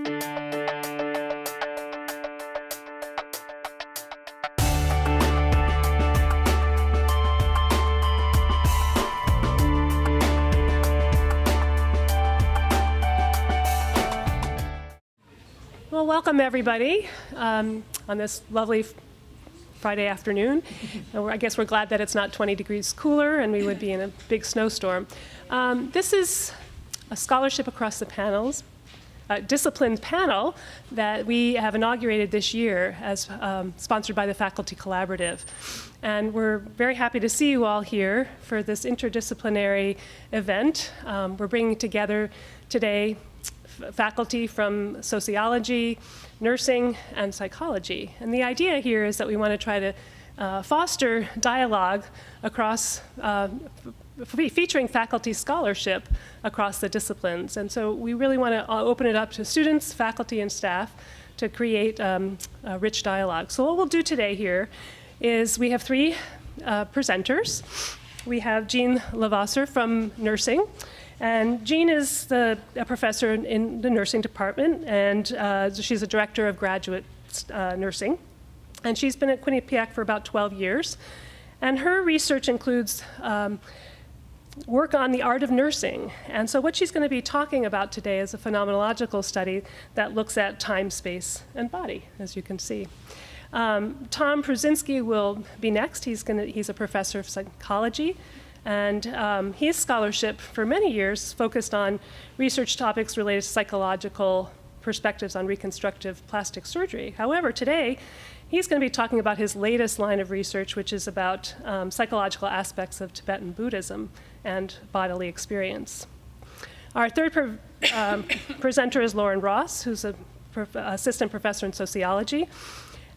Well, welcome everybody on this lovely Friday afternoon. I guess we're glad that it's not 20 degrees cooler and we would be in a big snowstorm. This is a scholarship across the panels, a discipline panel that we have inaugurated this year as sponsored by the Faculty Collaborative. And we're very happy to see you all here for this interdisciplinary event. We're bringing together today faculty from sociology, nursing, and psychology. And the idea here is that we want to try to foster dialogue across, featuring faculty scholarship across the disciplines. And so we really want to open it up to students, faculty, and staff to create a rich dialogue. So what we'll do today here is we have three presenters. We have Jeanne LeVasseur from nursing. And Jeanne is a professor in the nursing department, and she's a director of graduate nursing. And she's been at Quinnipiac for about 12 years. And her research includes work on the art of nursing. And so what she's going to be talking about today is a phenomenological study that looks at time, space, and body, as you can see. Tom Pruzinsky will be next. He's a professor of psychology. And his scholarship for many years focused on research topics related to psychological perspectives on reconstructive plastic surgery. However, today, he's going to be talking about his latest line of research, which is about psychological aspects of Tibetan Buddhism and bodily experience. Our third presenter is Lauren Ross, who's an assistant professor in sociology.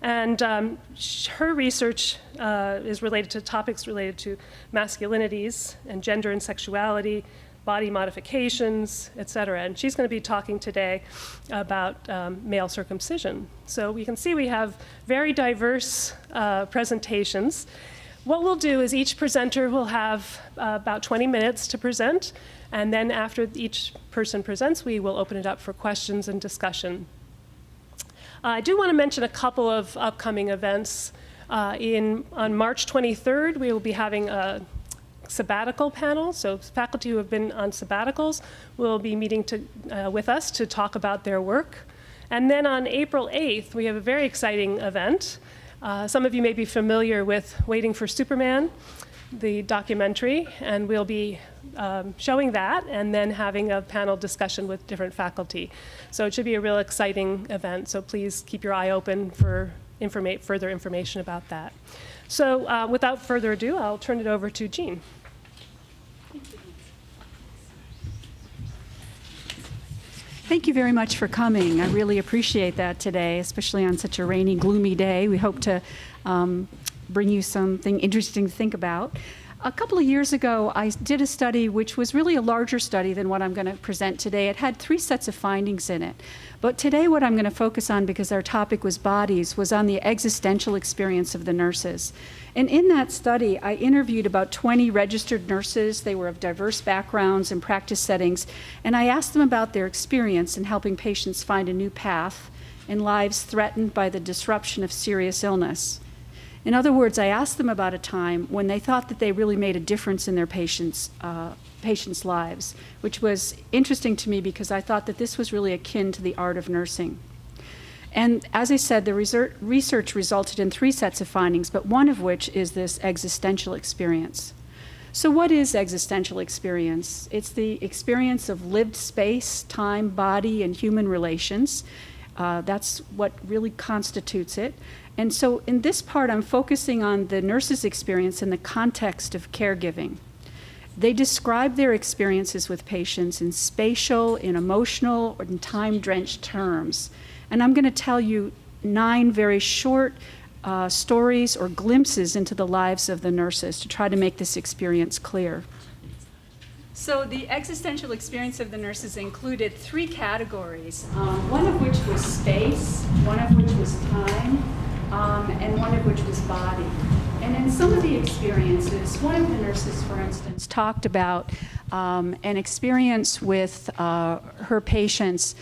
And her research is related to topics related to masculinities and gender and sexuality, body modifications, et cetera. And she's going to be talking today about male circumcision. So we can see we have very diverse presentations. What we'll do is each presenter will have about 20 minutes to present. And then after each person presents, we will open it up for questions and discussion. I do want to mention a couple of upcoming events. On March 23rd, we will be having a sabbatical panel. So faculty who have been on sabbaticals will be meeting with us to talk about their work. And then on April 8th, we have a very exciting event. Some of you may be familiar with Waiting for Superman, the documentary, and we'll be showing that and then having a panel discussion with different faculty. So it should be a real exciting event, so please keep your eye open for further information about that. So without further ado, I'll turn it over to Jeanne. Thank you very much for coming. I really appreciate that today, especially on such a rainy, gloomy day. We hope to bring you something interesting to think about. A couple of years ago, I did a study which was really a larger study than what I'm going to present today. It had 3 sets of findings in it. But today what I'm going to focus on, because our topic was bodies, was on the existential experience of the nurses. And in that study, I interviewed about 20 registered nurses. They were of diverse backgrounds and practice settings. And I asked them about their experience in helping patients find a new path in lives threatened by the disruption of serious illness. In other words, I asked them about a time when they thought that they really made a difference in their patients' lives, which was interesting to me because I thought that this was really akin to the art of nursing. And as I said, the research resulted in 3 sets of findings, but one of which is this existential experience. So what is existential experience? It's the experience of lived space, time, body, and human relations. That's what really constitutes it. And so in this part, I'm focusing on the nurse's experience in the context of caregiving. They describe their experiences with patients in spatial, in emotional, or in time-drenched terms. And I'm going to tell you 9 very short stories or glimpses into the lives of the nurses to try to make this experience clear. So the existential experience of the nurses included 3 categories, one of which was space, one of which was time, and one of which was body. And in some of the experiences, one of the nurses, for instance, talked about an experience with her patients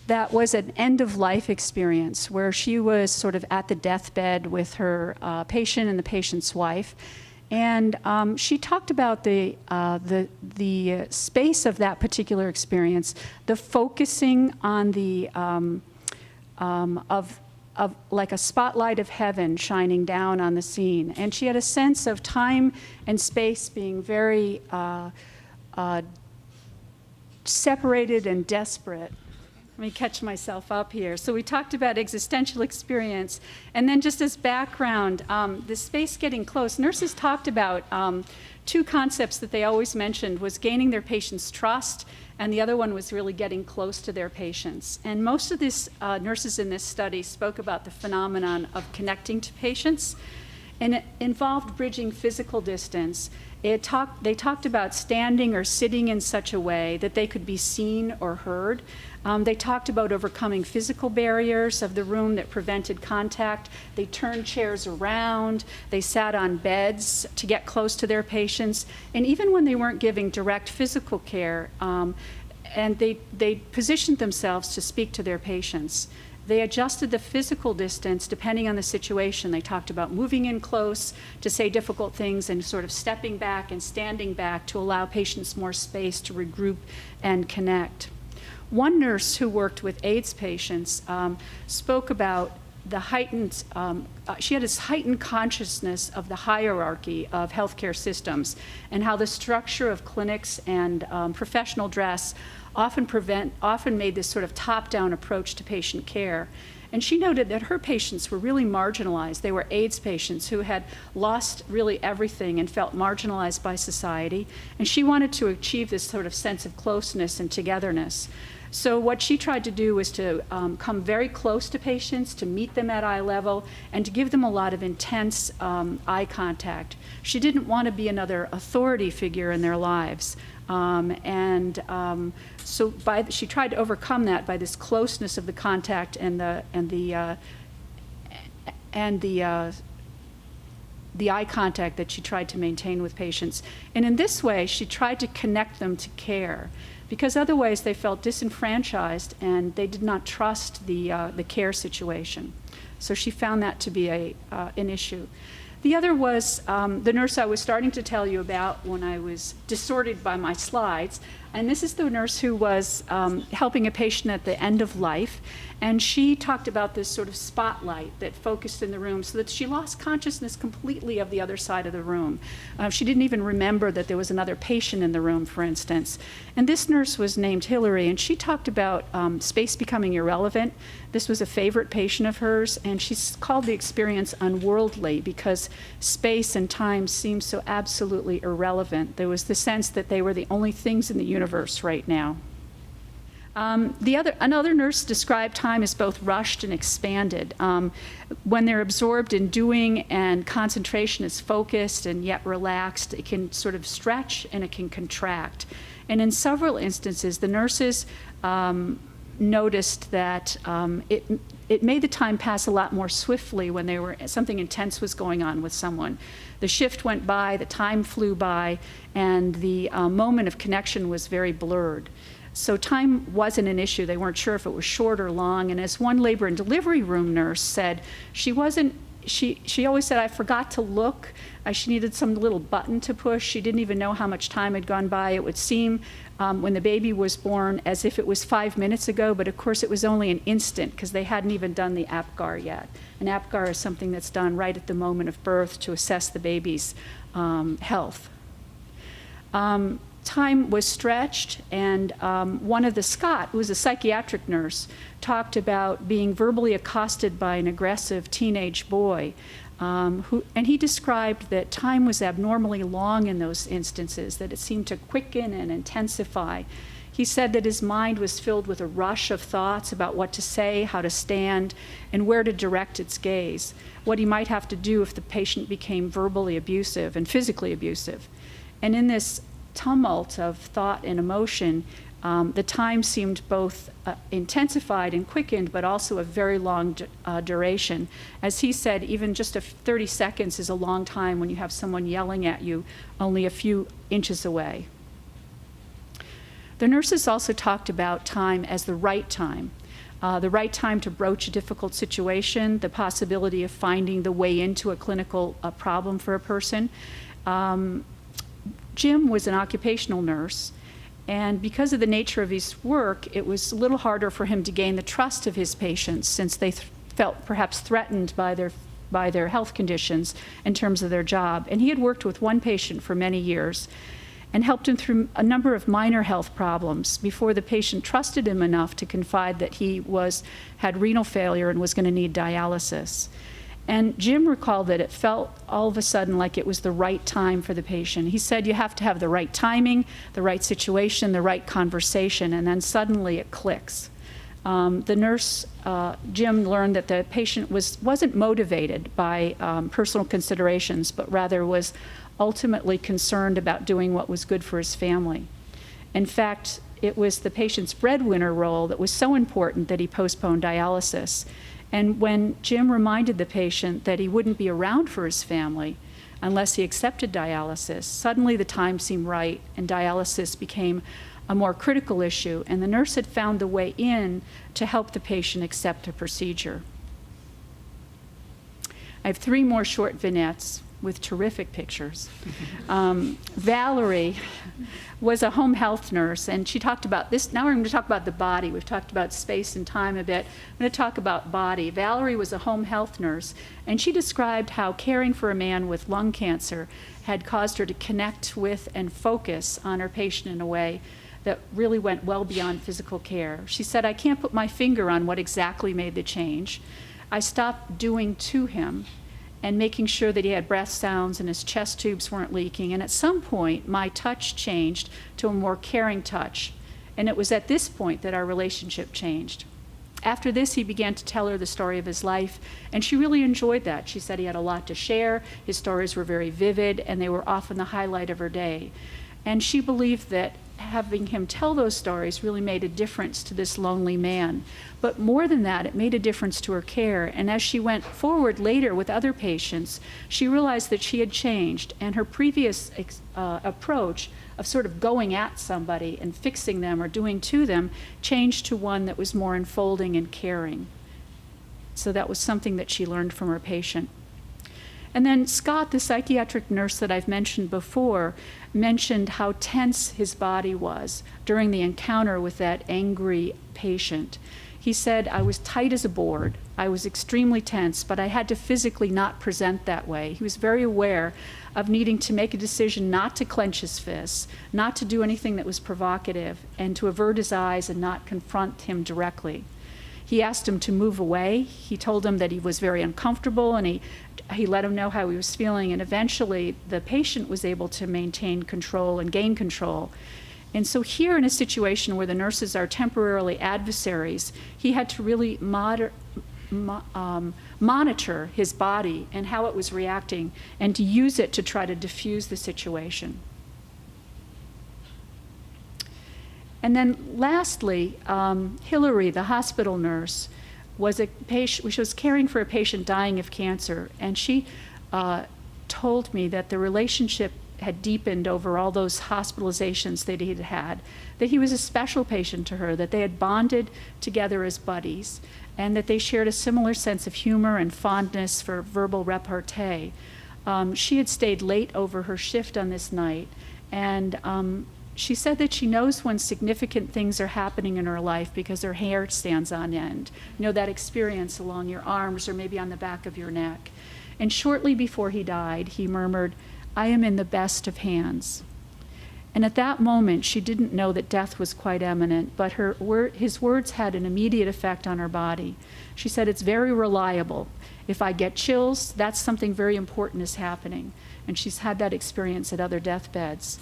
that was an end-of-life experience where she was sort of at the deathbed with her patient and the patient's wife. And she talked about the space of that particular experience, the focusing on the of like a spotlight of heaven shining down on the scene. And she had a sense of time and space being very separated and desperate. Let me catch myself up here. So we talked about existential experience, and then just as background, the space getting close. Nurses talked about two concepts that they always mentioned was gaining their patients' trust, and the other one was really getting close to their patients. And most of these nurses in this study spoke about the phenomenon of connecting to patients, and it involved bridging physical distance. They talked about standing or sitting in such a way that they could be seen or heard. They talked about overcoming physical barriers of the room that prevented contact. They turned chairs around. They sat on beds to get close to their patients. And even when they weren't giving direct physical care, and they positioned themselves to speak to their patients. They adjusted the physical distance depending on the situation. They talked about moving in close to say difficult things and sort of stepping back and standing back to allow patients more space to regroup and connect. One nurse who worked with AIDS patients spoke about the heightened, she had this heightened consciousness of the hierarchy of healthcare systems and how the structure of clinics and professional dress often made this sort of top-down approach to patient care. And she noted that her patients were really marginalized. They were AIDS patients who had lost really everything and felt marginalized by society. And she wanted to achieve this sort of sense of closeness and togetherness. So what she tried to do was to come very close to patients, to meet them at eye level, and to give them a lot of intense eye contact. She didn't want to be another authority figure in their lives. So she tried to overcome that by this closeness of the contact and the eye contact that she tried to maintain with patients. And in this way, she tried to connect them to care, because otherwise they felt disenfranchised and they did not trust the care situation. So she found that to be an issue. The other was the nurse I was starting to tell you about when I was disordered by my slides. And this is the nurse who was helping a patient at the end of life. And she talked about this sort of spotlight that focused in the room so that she lost consciousness completely of the other side of the room. She didn't even remember that there was another patient in the room, for instance. And this nurse was named Hillary, and she talked about space becoming irrelevant. This was a favorite patient of hers, and she called the experience unworldly because space and time seemed so absolutely irrelevant. There was the sense that they were the only things in the universe right now. Another nurse described time as both rushed and expanded. When they're absorbed in doing and concentration is focused and yet relaxed, it can sort of stretch and it can contract. And in several instances, the nurses noticed that it made the time pass a lot more swiftly when something intense was going on with someone. The shift went by, the time flew by, and the moment of connection was very blurred. So time wasn't an issue. They weren't sure if it was short or long. And as one labor and delivery room nurse said, she always said, I forgot to look. She needed some little button to push. She didn't even know how much time had gone by. It would seem when the baby was born as if it was 5 minutes ago, but of course it was only an instant because they hadn't even done the APGAR yet. An APGAR is something that's done right at the moment of birth to assess the baby's health. Time was stretched, and one of the Scott, who was a psychiatric nurse, talked about being verbally accosted by an aggressive teenage boy. And he described that time was abnormally long in those instances, that it seemed to quicken and intensify. He said that his mind was filled with a rush of thoughts about what to say, how to stand, and where to direct its gaze, what he might have to do if the patient became verbally abusive and physically abusive. And in this tumult of thought and emotion, the time seemed both intensified and quickened, but also a very long duration. As he said, even just 30 seconds is a long time when you have someone yelling at you only a few inches away. The nurses also talked about time as the right time. the right time to broach a difficult situation, the possibility of finding the way into a clinical problem for a person. Jim was an occupational nurse, and because of the nature of his work, it was a little harder for him to gain the trust of his patients, since they felt perhaps threatened by their health conditions in terms of their job. And he had worked with one patient for many years and helped him through a number of minor health problems before the patient trusted him enough to confide that he had renal failure and was going to need dialysis. And Jim recalled that it felt all of a sudden like it was the right time for the patient. He said you have to have the right timing, the right situation, the right conversation, and then suddenly it clicks. The nurse, Jim, learned that the patient wasn't motivated by personal considerations, but rather was ultimately concerned about doing what was good for his family. In fact, it was the patient's breadwinner role that was so important that he postponed dialysis. And when Jim reminded the patient that he wouldn't be around for his family unless he accepted dialysis, suddenly the time seemed right and dialysis became a more critical issue, and the nurse had found the way in to help the patient accept the procedure. I have 3 more short vignettes with terrific pictures. Valerie was a home health nurse, and she talked about this. Now we're going to talk about the body. We've talked about space and time a bit. I'm going to talk about body. Valerie was a home health nurse, and she described how caring for a man with lung cancer had caused her to connect with and focus on her patient in a way that really went well beyond physical care. She said, I can't put my finger on what exactly made the change. I stopped doing to him and making sure that he had breath sounds and his chest tubes weren't leaking. And at some point, my touch changed to a more caring touch. And it was at this point that our relationship changed. After this, he began to tell her the story of his life, and she really enjoyed that. She said he had a lot to share, his stories were very vivid, and they were often the highlight of her day. And she believed that having him tell those stories really made a difference to this lonely man. But more than that, it made a difference to her care. And as she went forward later with other patients, she realized that she had changed, and her previous approach of sort of going at somebody and fixing them or doing to them changed to one that was more enfolding and caring. So that was something that she learned from her patient. And then Scott, the psychiatric nurse that I've mentioned before, mentioned how tense his body was during the encounter with that angry patient. He said, I was tight as a board. I was extremely tense, but I had to physically not present that way. He was very aware of needing to make a decision not to clench his fists, not to do anything that was provocative, and to avert his eyes and not confront him directly. He asked him to move away. He told him that he was very uncomfortable, and he let him know how he was feeling, and eventually the patient was able to maintain control and gain control. And so here, in a situation where the nurses are temporarily adversaries, he had to really monitor his body and how it was reacting, and to use it to try to diffuse the situation. And then lastly, Hillary, the hospital nurse, was a patient. She was caring for a patient dying of cancer, and she told me that the relationship had deepened over all those hospitalizations that he had had, that he was a special patient to her, that they had bonded together as buddies, and that they shared a similar sense of humor and fondness for verbal repartee. She had stayed late over her shift on this night, and she said that she knows when significant things are happening in her life because her hair stands on end. You know, that experience along your arms or maybe on the back of your neck. And shortly before he died, he murmured, I am in the best of hands. And at that moment, she didn't know that death was quite imminent, but his words had an immediate effect on her body. She said, it's very reliable. If I get chills, that's something very important is happening. And she's had that experience at other deathbeds.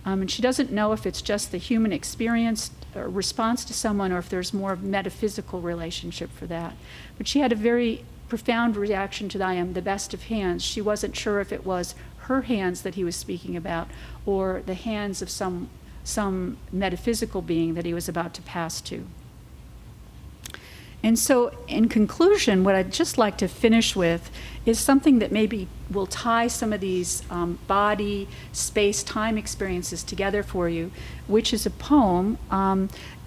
And she doesn't know if it's just the human experience or response to someone, or if there's more of a metaphysical relationship for that. But she had a very profound reaction to the I am the best of hands. She wasn't sure if it was her hands that he was speaking about, or the hands of some metaphysical being that he was about to pass to. And so, in conclusion, what I'd just like to finish with is something that maybe will tie some of these body, space, time experiences together for you, which is a poem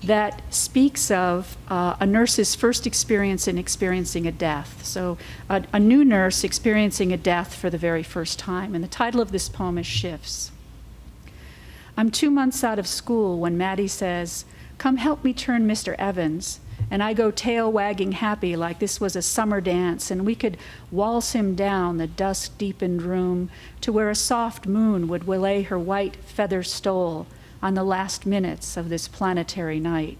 that speaks of a nurse's first experience in experiencing a death. So, a new nurse experiencing a death for the very first time. And the title of this poem is Shifts. I'm 2 months out of school when Maddie says, "Come help me turn Mr. Evans." And I go tail wagging happy like this was a summer dance and we could waltz him down the dusk deepened room to where a soft moon would lay her white feather stole on the last minutes of this planetary night.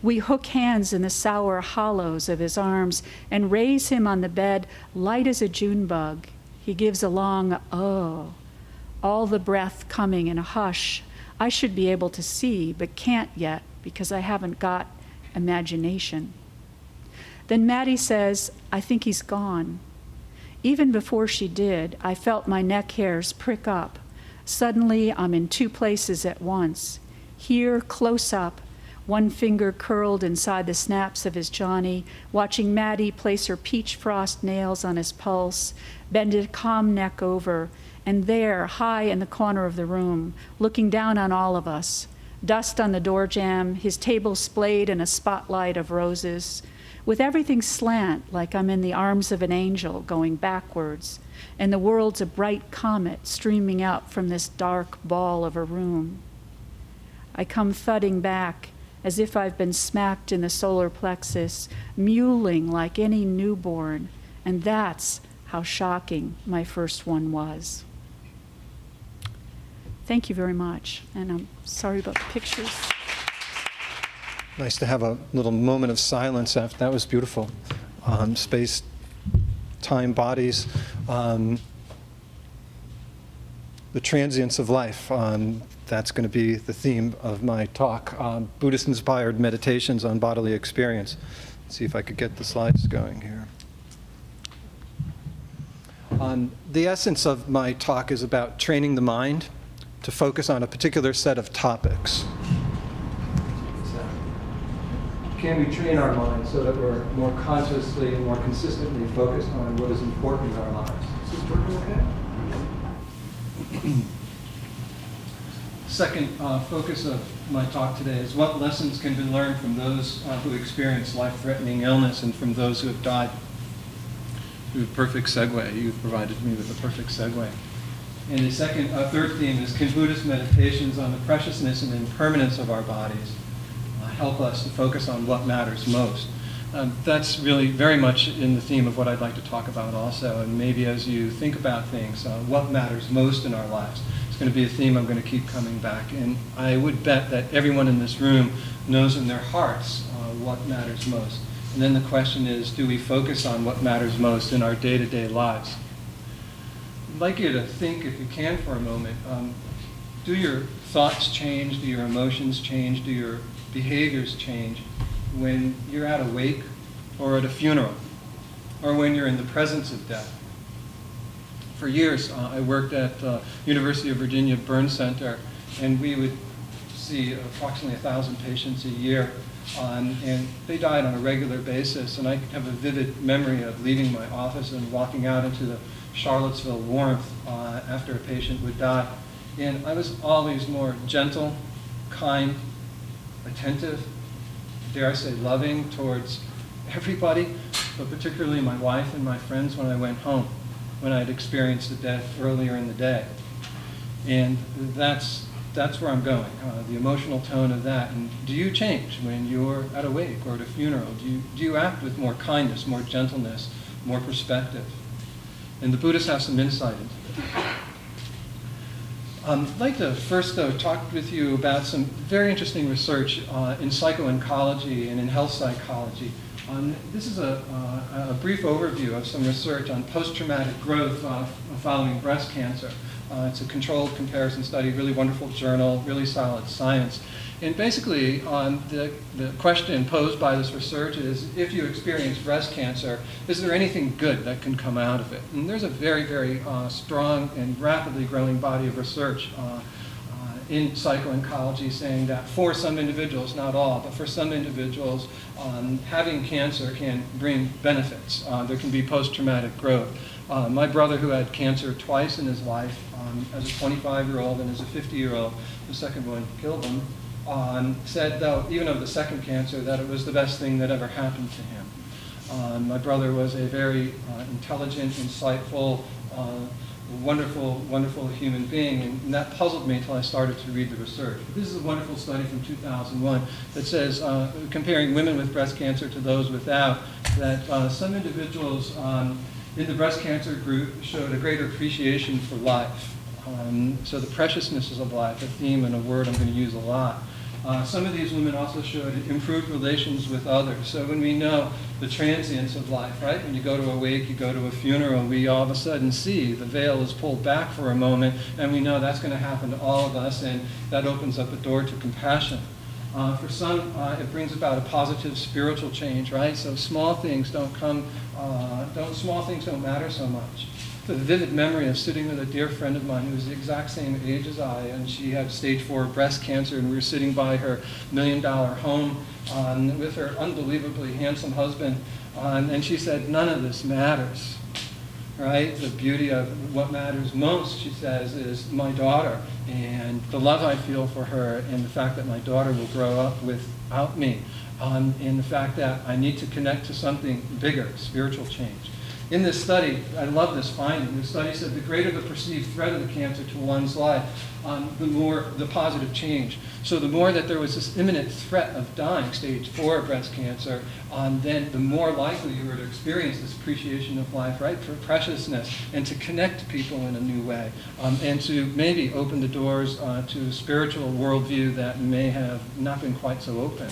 We hook hands in the sour hollows of his arms and raise him on the bed light as a June bug. He gives a long, oh, all the breath coming in a hush I should be able to see but can't yet because I haven't got imagination. Then Maddie says, I think he's gone. Even before she did, I felt my neck hairs prick up. Suddenly, I'm in 2 places at once. Here, close up, one finger curled inside the snaps of his Johnny, watching Maddie place her peach frost nails on his pulse, bend a calm neck over, and there, high in the corner of the room, looking down on all of us, dust on the door jamb, his table splayed in a spotlight of roses, with everything slant like I'm in the arms of an angel going backwards, and the world's a bright comet streaming out from this dark ball of a room. I come thudding back as if I've been smacked in the solar plexus, mewling like any newborn, and that's how shocking my first one was. Thank you very much, and I'm sorry about the pictures. Nice to have a little moment of silence after that. Was beautiful. Space, time, bodies, the transience of life. That's going to be the theme of my talk. Buddhist-inspired meditations on bodily experience. Let's see if I could get the slides going here. The essence of my talk is about training the mind to focus on a particular set of topics. Can we train our minds so that we're more consciously and more consistently focused on what is important in our lives? Is this working okay? Second focus of my talk today is what lessons can be learned from those who experience life-threatening illness and from those who have died. Perfect segue. You've provided me with a perfect segue. And the third theme is, can Buddhist meditations on the preciousness and impermanence of our bodies help us to focus on what matters most? That's really very much in the theme of what I'd like to talk about also. And maybe as you think about things, what matters most in our lives. It's going to be a theme I'm going to keep coming back. And I would bet that everyone in this room knows in their hearts what matters most. And then the question is, do we focus on what matters most in our day-to-day lives? I'd like you to think, if you can for a moment, do your thoughts change, do your emotions change, do your behaviors change when you're at a wake or at a funeral, or when you're in the presence of death? For years, I worked at University of Virginia Burn Center, and we would see approximately 1,000 patients a year, and they died on a regular basis. And I have a vivid memory of leaving my office and walking out into the Charlottesville warmth after a patient would die. And I was always more gentle, kind, attentive, dare I say loving towards everybody, but particularly my wife and my friends when I went home, when I'd experienced a death earlier in the day. And that's where I'm going, the emotional tone of that. And do you change when you're at a wake or at a funeral? Do you act with more kindness, more gentleness, more perspective? And the Buddhists have some insight into this. I'd like to first, though, talk with you about some very interesting research in psycho-oncology and in health psychology. This is a brief overview of some research on post-traumatic growth following breast cancer. It's a controlled comparison study, really wonderful journal, really solid science. And basically, the question posed by this research is, if you experience breast cancer, is there anything good that can come out of it? And there's a very, very strong and rapidly growing body of research in psycho-oncology saying that for some individuals, not all, but for some individuals, having cancer can bring benefits. There can be post-traumatic growth. My brother, who had cancer twice in his life, as a 25-year-old and as a 50-year-old, the second one killed him, said, though, even of the second cancer, that it was the best thing that ever happened to him. My brother was a very intelligent, insightful, wonderful, wonderful human being, and that puzzled me until I started to read the research. This is a wonderful study from 2001 that says, comparing women with breast cancer to those without, that some individuals in the breast cancer group showed a greater appreciation for life. So the preciousness of life, a theme and a word I'm going to use a lot. Some of these women also showed improved relations with others. So when we know the transience of life, right? When you go to a wake, you go to a funeral, we all of a sudden see the veil is pulled back for a moment, and we know that's going to happen to all of us, and that opens up a door to compassion. For some, it brings about a positive spiritual change, right? So small things don't matter so much. The vivid memory of sitting with a dear friend of mine who was the exact same age as I, and she had stage 4 breast cancer, and we were sitting by her $1 million home with her unbelievably handsome husband, and she said, none of this matters, right? The beauty of what matters most, she says, is my daughter, and the love I feel for her, and the fact that my daughter will grow up without me, and the fact that I need to connect to something bigger, spiritual change. In this study, I love this finding. The study said the greater the perceived threat of the cancer to one's life, the more the positive change. So the more that there was this imminent threat of dying, stage 4 breast cancer, then the more likely you were to experience this appreciation of life, right, for preciousness, and to connect to people in a new way, and to maybe open the doors to a spiritual worldview that may have not been quite so open.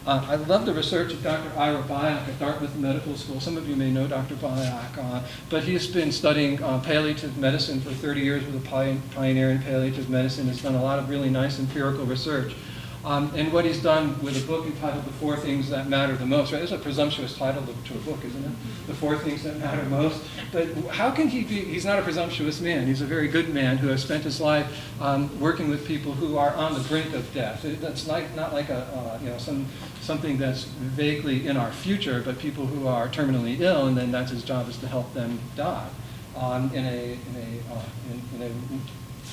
I love the research of Dr. Ira Byock at Dartmouth Medical School. Some of you may know Dr. Byock, but he's been studying palliative medicine for 30 years, with a pioneer in palliative medicine. He's done a lot of really nice empirical research. And what he's done with a book entitled The 4 Things That Matter the Most, right? It's a presumptuous title to a book, isn't it? The 4 Things That Matter Most. But how can he be, he's not a presumptuous man. He's a very good man who has spent his life working with people who are on the brink of death. That's not like something that's vaguely in our future, but people who are terminally ill, and then that's his job, is to help them die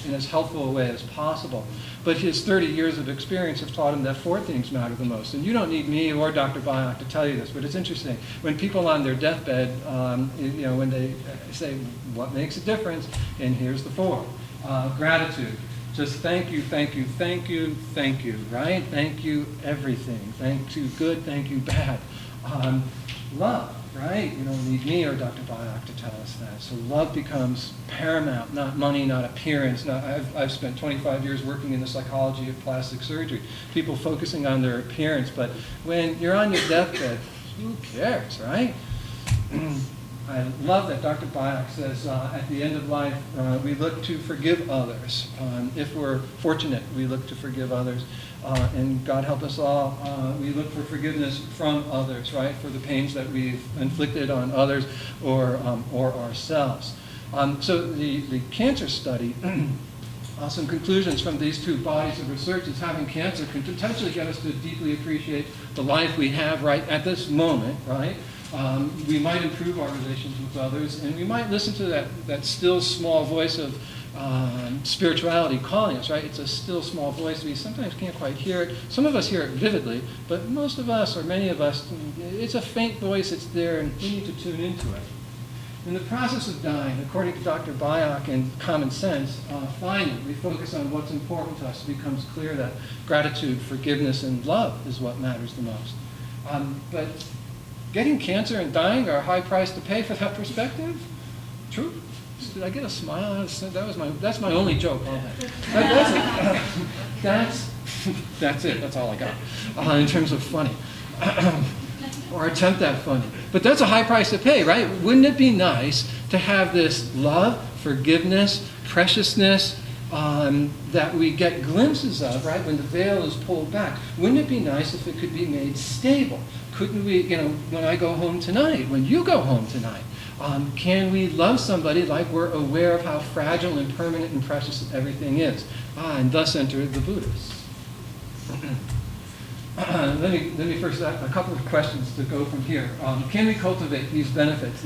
in as helpful a way as possible. But his 30 years of experience have taught him that 4 things matter the most. And you don't need me or Dr. Byock to tell you this, but it's interesting. When people on their deathbed, when they say, what makes a difference? And here's the 4. Gratitude. Just thank you, thank you, thank you, thank you, right? Thank you everything. Thank you good, thank you bad. Love, right? You don't need me or Dr. Byock to tell us that. So love becomes paramount, not money, not appearance. I've spent 25 years working in the psychology of plastic surgery, people focusing on their appearance, but when you're on your deathbed, who cares, right? I love that Dr. Byock says at the end of life, we look to forgive others. If we're fortunate, we look to forgive others. And God help us all, we look for forgiveness from others, right, for the pains that we've inflicted on others or ourselves. So the cancer study, some conclusions from these 2 bodies of research is having cancer can potentially get us to deeply appreciate the life we have right at this moment, right? We might improve our relations with others, and we might listen to that still small voice of spirituality calling us, right? It's a still small voice. We sometimes can't quite hear it. Some of us hear it vividly, but most of us, or many of us, it's a faint voice. It's there, and we need to tune into it. In the process of dying, according to Dr. Byock and common sense, finally, we focus on what's important to us. It becomes clear that gratitude, forgiveness, and love is what matters the most. But getting cancer and dying are a high price to pay for that perspective. True. Did I get a smile? That's my only joke. That's it. That's all I got in terms of funny, or attempt at funny. But that's a high price to pay, right? Wouldn't it be nice to have this love, forgiveness, preciousness that we get glimpses of, right, when the veil is pulled back? Wouldn't it be nice if it could be made stable? Couldn't we, when I go home tonight, when you go home tonight, Can we love somebody like we're aware of how fragile and permanent and precious everything is? And thus enter the Buddhists. Let me first ask a couple of questions to go from here. Can we cultivate these benefits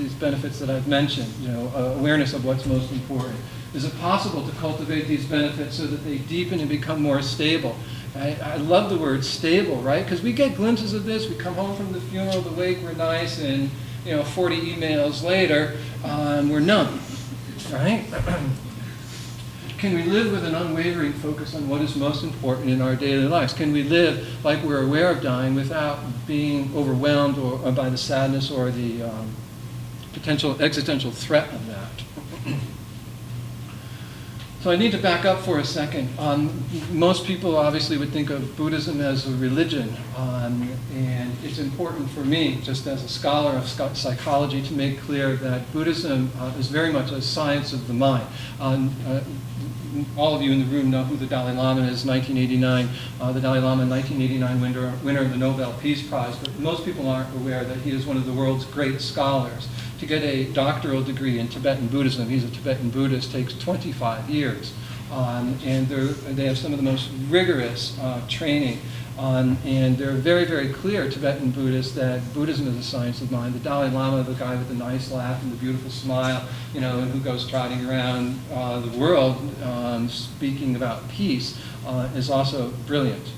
that I've mentioned, awareness of what's most important? Is it possible to cultivate these benefits so that they deepen and become more stable? I love the word stable, right? Because we get glimpses of this. We come home from the funeral, the wake, we're nice, and 40 emails later, we're numb, right? Can we live with an unwavering focus on what is most important in our daily lives? Can we live like we're aware of dying without being overwhelmed or by the sadness or the potential existential threat of that? So I need to back up for a second. Most people obviously would think of Buddhism as a religion, and it's important for me, just as a scholar of psychology, to make clear that Buddhism is very much a science of the mind. All of you in the room know who the Dalai Lama is, 1989. The Dalai Lama, 1989 winner of the Nobel Peace Prize, but most people aren't aware that he is one of the world's great scholars. To get a doctoral degree in Tibetan Buddhism, he's a Tibetan Buddhist, takes 25 years. And they have some of the most rigorous training. And they're very, very clear, Tibetan Buddhists, that Buddhism is a science of mind. The Dalai Lama, the guy with the nice laugh and the beautiful smile, and who goes trotting around the world speaking about peace, is also brilliant.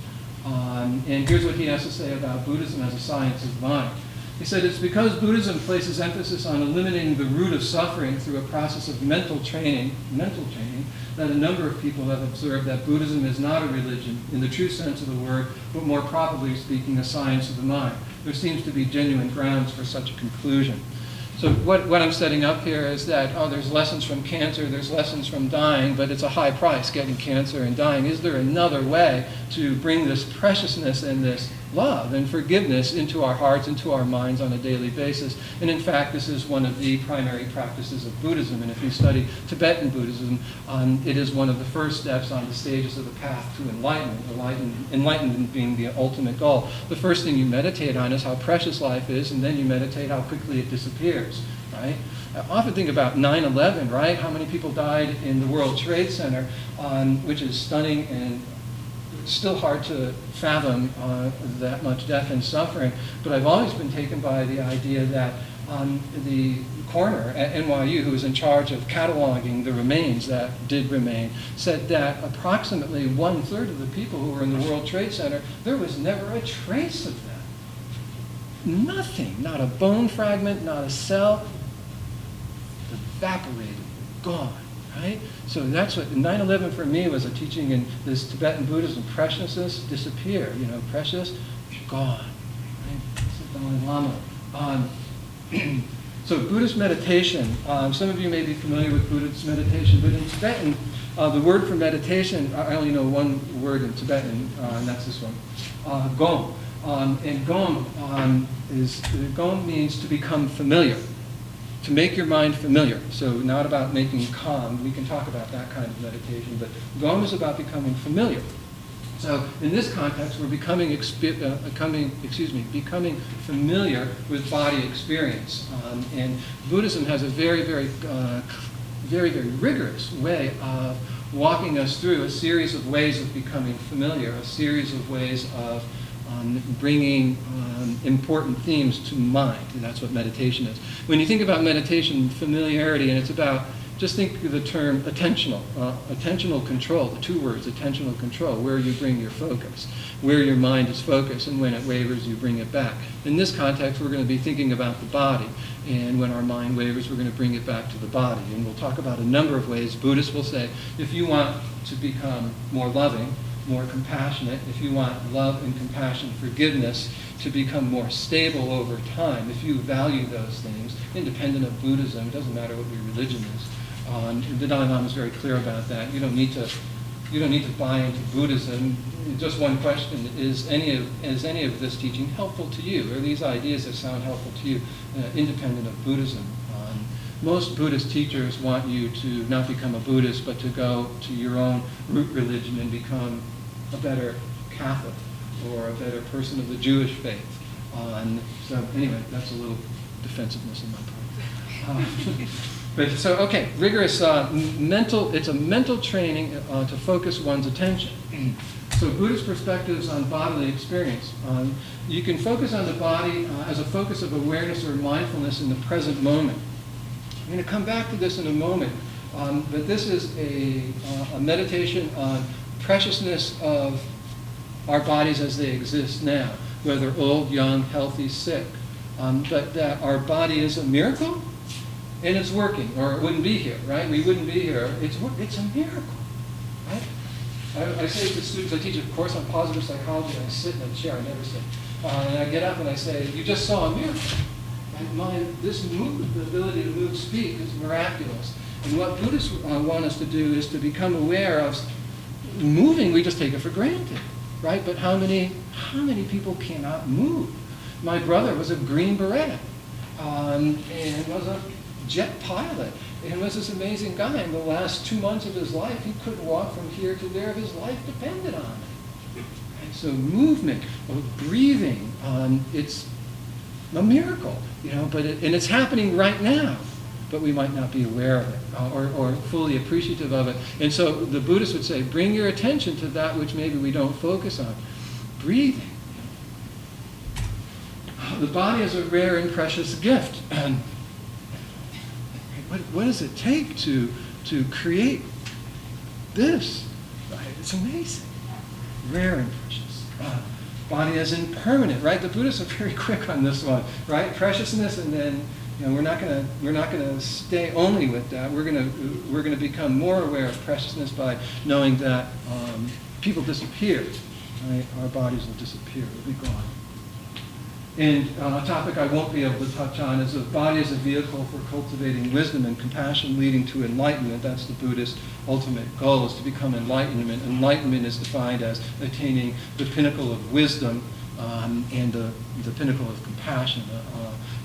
And here's what he has to say about Buddhism as a science of mind. He said, it's because Buddhism places emphasis on eliminating the root of suffering through a process of mental training, that a number of people have observed that Buddhism is not a religion in the true sense of the word, but more properly speaking, a science of the mind. There seems to be genuine grounds for such a conclusion. So what I'm setting up here is that, there's lessons from cancer, there's lessons from dying, but it's a high price getting cancer and dying. Is there another way to bring this preciousness and this love and forgiveness into our hearts, into our minds on a daily basis? And in fact, this is one of the primary practices of Buddhism. And if you study Tibetan Buddhism, it is one of the first steps on the stages of the path to enlightenment, enlightenment being the ultimate goal. The first thing you meditate on is how precious life is, and then you meditate how quickly it disappears, right? I often think about 9/11, right? How many people died in the World Trade Center, which is stunning and still hard to fathom that much death and suffering. But I've always been taken by the idea that the coroner at NYU, who was in charge of cataloging the remains that did remain, said that approximately 1/3 of the people who were in the World Trade Center, there was never a trace of them. Nothing, not a bone fragment, not a cell, evaporated, gone, right? So that's what 9/11 for me was, a teaching in this Tibetan Buddhism. Preciousness, disappear, precious, gone. Right? This is Dalai Lama. So Buddhist meditation, some of you may be familiar with Buddhist meditation, but in Tibetan, the word for meditation, I only know one word in Tibetan, and that's this one, gom. And gom means to become familiar. To make your mind familiar. So not about making calm. We can talk about that kind of meditation, but Gom is about becoming familiar. So in this context, we're becoming familiar with body experience. And Buddhism has a very, very, very, very rigorous way of walking us through a series of ways of becoming familiar, a series of ways of bringing important themes to mind. And that's what meditation is. When you think about meditation, familiarity, and it's about, just think of the term attentional control, the two words, attentional control, where you bring your focus, where your mind is focused, and when it wavers, you bring it back. In this context, we're going to be thinking about the body, and when our mind wavers, we're going to bring it back to the body. And we'll talk about a number of ways. Buddhists will say, if you want to become more loving, more compassionate, if you want love and compassion, forgiveness to become more stable over time, if you value those things, independent of Buddhism, it doesn't matter what your religion is. The Dalai Lama is very clear about that. You don't need to buy into Buddhism. Just one question: is any of this teaching helpful to you? Are these ideas that sound helpful to you, independent of Buddhism? Most Buddhist teachers want you to not become a Buddhist, but to go to your own root religion and become a better Catholic or a better person of the Jewish faith. So anyway, that's a little defensiveness on my part. But so, okay, rigorous mental, it's a mental training to focus one's attention. So Buddhist perspectives on bodily experience. You can focus on the body as a focus of awareness or mindfulness in the present moment. I'm going to come back to this in a moment, but this is a meditation on preciousness of our bodies as they exist now, whether old, young, healthy, sick. But that our body is a miracle, and it's working, or it wouldn't be here, right? We wouldn't be here. It's a miracle, right? I say to students, I teach a course on positive psychology, and I sit in a chair, I never sit. And I get up and I say, you just saw a miracle. And this movement, the ability to move, speak, is miraculous. And what Buddhists want us to do is to become aware of moving. We just take it for granted, right? But how many people cannot move? My brother was a Green Beret and was a jet pilot and was this amazing guy. In the last 2 months of his life, he couldn't walk from here to there. His life depended on it. And so movement, breathing, it's a miracle, but and it's happening right now, but we might not be aware of it or fully appreciative of it. And so the Buddhists would say, bring your attention to that which maybe we don't focus on. Breathing. The body is a rare and precious gift. And what does it take to create this? Right? It's amazing. Rare and precious. Body is impermanent, right? The Buddhists are very quick on this one, right? Preciousness, and then we're not gonna stay only with that. We're gonna become more aware of preciousness by knowing that people disappear. Right? Our bodies will disappear. They'll be gone. And a topic I won't be able to touch on is the body as a vehicle for cultivating wisdom and compassion leading to enlightenment. That's the Buddhist ultimate goal, is to become enlightenment. Enlightenment is defined as attaining the pinnacle of wisdom and the pinnacle of compassion,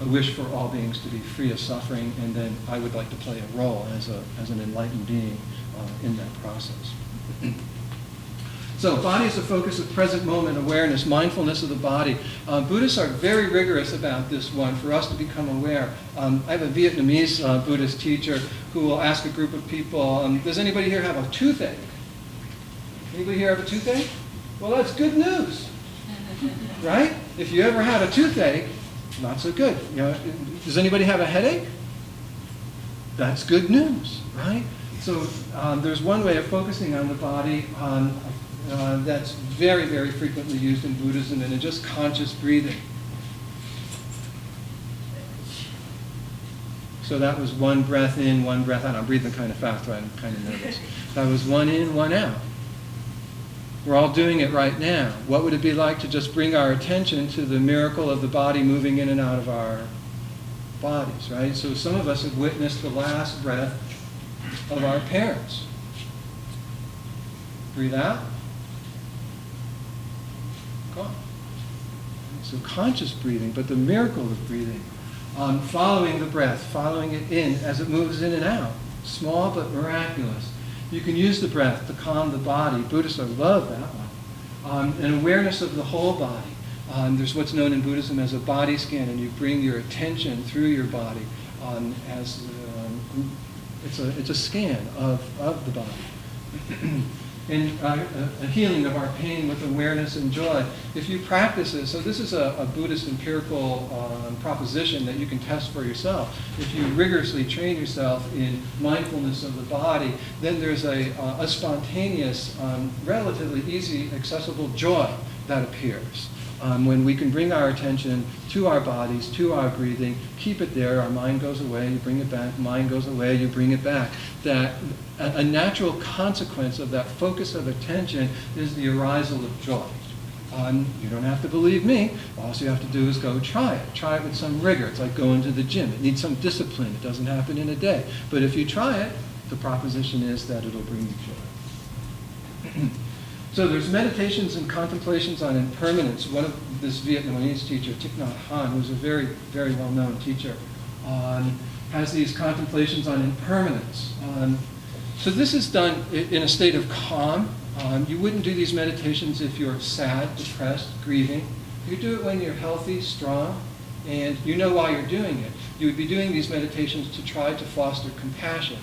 a wish for all beings to be free of suffering, and then I would like to play a role as an enlightened being in that process. So body is the focus of present moment awareness, mindfulness of the body. Buddhists are very rigorous about this one for us to become aware. I have a Vietnamese Buddhist teacher who will ask a group of people, does anybody here have a toothache? Anybody here have a toothache? Well, that's good news, right? If you ever had a toothache, not so good. Does anybody have a headache? That's good news, right? So there's one way of focusing on the body that's very, very frequently used in Buddhism, and it's just conscious breathing. So that was one breath in, one breath out. I'm breathing kind of fast, so I'm kind of nervous. That was one in, one out. We're all doing it right now. What would it be like to just bring our attention to the miracle of the body moving in and out of our bodies, right? So some of us have witnessed the last breath of our parents. Breathe out. Gone. So conscious breathing, but the miracle of breathing, following the breath, following it in as it moves in and out, small but miraculous. You can use the breath to calm the body. Buddhists love that one. An awareness of the whole body. There's what's known in Buddhism as a body scan, and you bring your attention through your body it's a scan of the body. And a healing of our pain with awareness and joy. If you practice this, so this is a Buddhist empirical proposition that you can test for yourself. If you rigorously train yourself in mindfulness of the body, then there's a spontaneous, relatively easy, accessible joy that appears. When we can bring our attention to our bodies, to our breathing, keep it there, our mind goes away, you bring it back, mind goes away, you bring it back. That a natural consequence of that focus of attention is the arisal of joy. You don't have to believe me. All you have to do is go try it. Try it with some rigor. It's like going to the gym. It needs some discipline. It doesn't happen in a day. But if you try it, the proposition is that it'll bring you joy. So there's meditations and contemplations on impermanence. One of this Vietnamese teacher, Thich Nhat Hanh, who's a very, very well-known teacher, has these contemplations on impermanence. So this is done in a state of calm. You wouldn't do these meditations if you're sad, depressed, grieving. You do it when you're healthy, strong, and you know why you're doing it. you would be doing these meditations to try to foster compassion.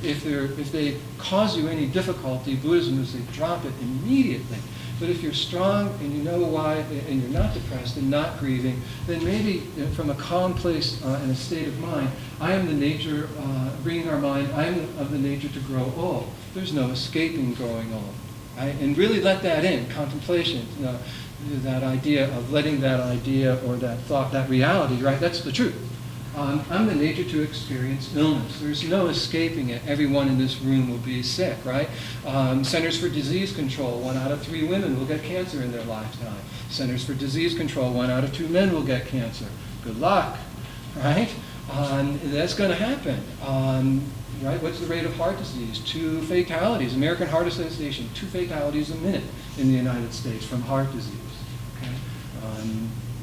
If they cause you any difficulty, Buddhism would say drop it immediately. But if you're strong and you know why, and you're not depressed and not grieving, then maybe from a calm place and a state of mind, I am the nature, bringing our mind, I am of the nature to grow old. There's no escaping growing old. Right? And really let that in, contemplation, that idea of letting that idea or that thought, that reality, right? That's the truth. I'm the nature to experience illness. There's no escaping it. Everyone in this room will be sick, right? Centers for Disease Control, 1 out of 3 women will get cancer in their lifetime. Centers for Disease Control, 1 out of 2 men will get cancer. Good luck, right? That's going to happen. Right? What's the rate of heart disease? 2 fatalities. American Heart Association, 2 fatalities a minute in the United States from heart disease. Okay?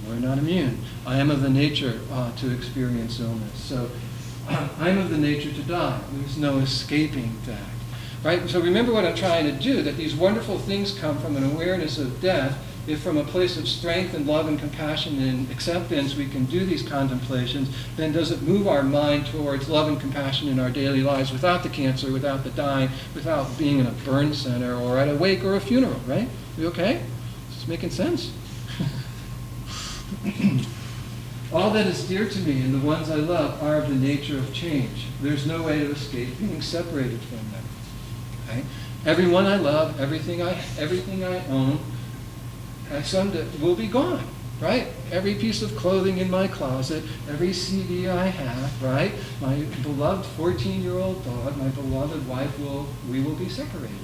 We're not immune. I am of the nature to experience illness. So I am of the nature to die. There's no escaping that. Right? So remember what I'm trying to do, that these wonderful things come from an awareness of death. If from a place of strength and love and compassion and acceptance we can do these contemplations, then does it move our mind towards love and compassion in our daily lives without the cancer, without the dying, without being in a burn center or at a wake or a funeral, right? You okay? Is this making sense? All that is dear to me and the ones I love are of the nature of change. There's no way to escape being separated from them. Okay? Everyone I love, everything I own, someday will be gone, right? Every piece of clothing in my closet, every CD I have, right? My beloved 14-year-old dog, my beloved wife, we will be separated.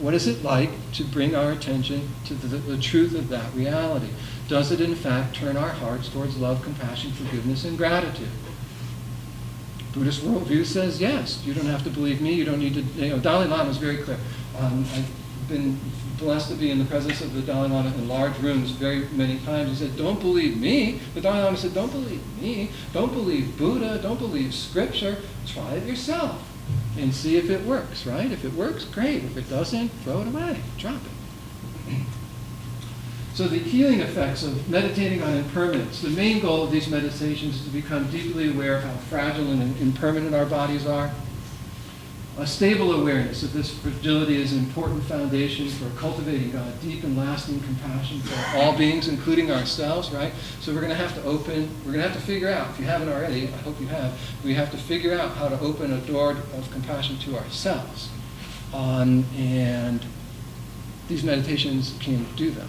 What is it like to bring our attention to the truth of that reality? Does it in fact turn our hearts towards love, compassion, forgiveness, and gratitude? Buddhist worldview says yes. You don't have to believe me. You don't need to, Dalai Lama is very clear. I've been blessed to be in the presence of the Dalai Lama in large rooms very many times. He said, don't believe me. The Dalai Lama said, don't believe me. Don't believe Buddha. Don't believe Scripture. Try it yourself and see if it works, right? If it works, great. If it doesn't, throw it away. Drop it. So the healing effects of meditating on impermanence, the main goal of these meditations is to become deeply aware of how fragile and impermanent our bodies are. A stable awareness of this fragility is an important foundation for cultivating deep and lasting compassion for all beings, including ourselves, right? So we're going to have to figure out, if you haven't already, I hope you have, we have to figure out how to open a door of compassion to ourselves. And these meditations can do that.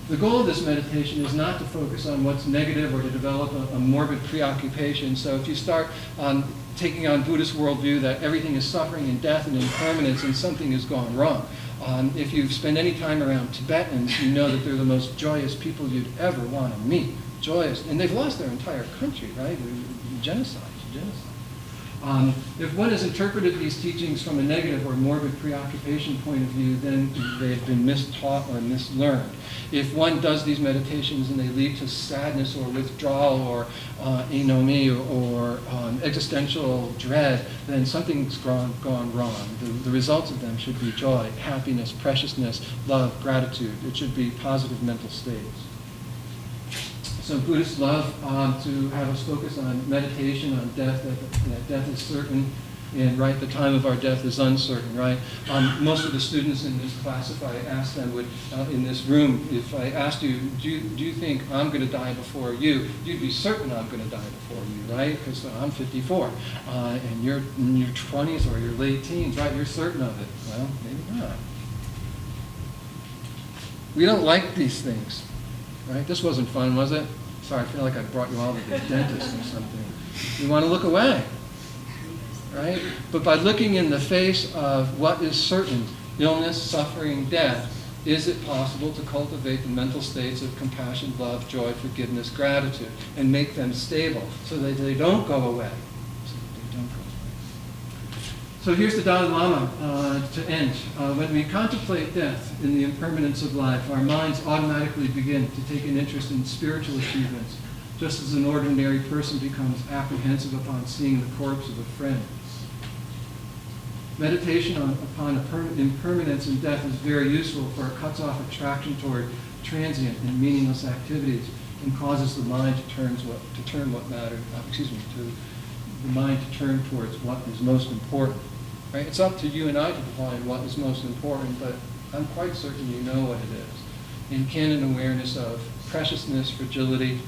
The goal of this meditation is not to focus on what's negative or to develop a morbid preoccupation. So if you start taking on Buddhist worldview that everything is suffering and death and impermanence and something has gone wrong. If you spend any time around Tibetans, you know that they're the most joyous people you'd ever want to meet. Joyous. And they've lost their entire country, right? Genocide. If one has interpreted these teachings from a negative or morbid preoccupation point of view, then they've been mistaught or mislearned. If one does these meditations and they lead to sadness or withdrawal or anomie or existential dread, then something's gone wrong. The results of them should be joy, happiness, preciousness, love, gratitude. It should be positive mental states. So Buddhists love to have us focus on meditation, on death, that death is certain, and right, the time of our death is uncertain, right? Most of the students in this class, if I asked them, in this room, if I asked you, do you think I'm going to die before you? You'd be certain I'm going to die before you, right? Because I'm 54, and you're in your 20s or your late teens, right? You're certain of it. Well, maybe not. We don't like these things. Right? This wasn't fun, was it? Sorry, I feel like I brought you all to the dentist or something. You want to look away, right? But by looking in the face of what is certain, illness, suffering, death, is it possible to cultivate the mental states of compassion, love, joy, forgiveness, gratitude, and make them stable so that they don't go away? So here's the Dalai Lama to end. When we contemplate death in the impermanence of life, our minds automatically begin to take an interest in spiritual achievements, just as an ordinary person becomes apprehensive upon seeing the corpse of a friend. Meditation upon impermanence and death is very useful, for it cuts off attraction toward transient and meaningless activities. and causes the mind to turn what matters, to the mind to turn towards what is most important. Right? It's up to you and I to define what is most important, but I'm quite certain you know what it is. And can an awareness of preciousness, fragility,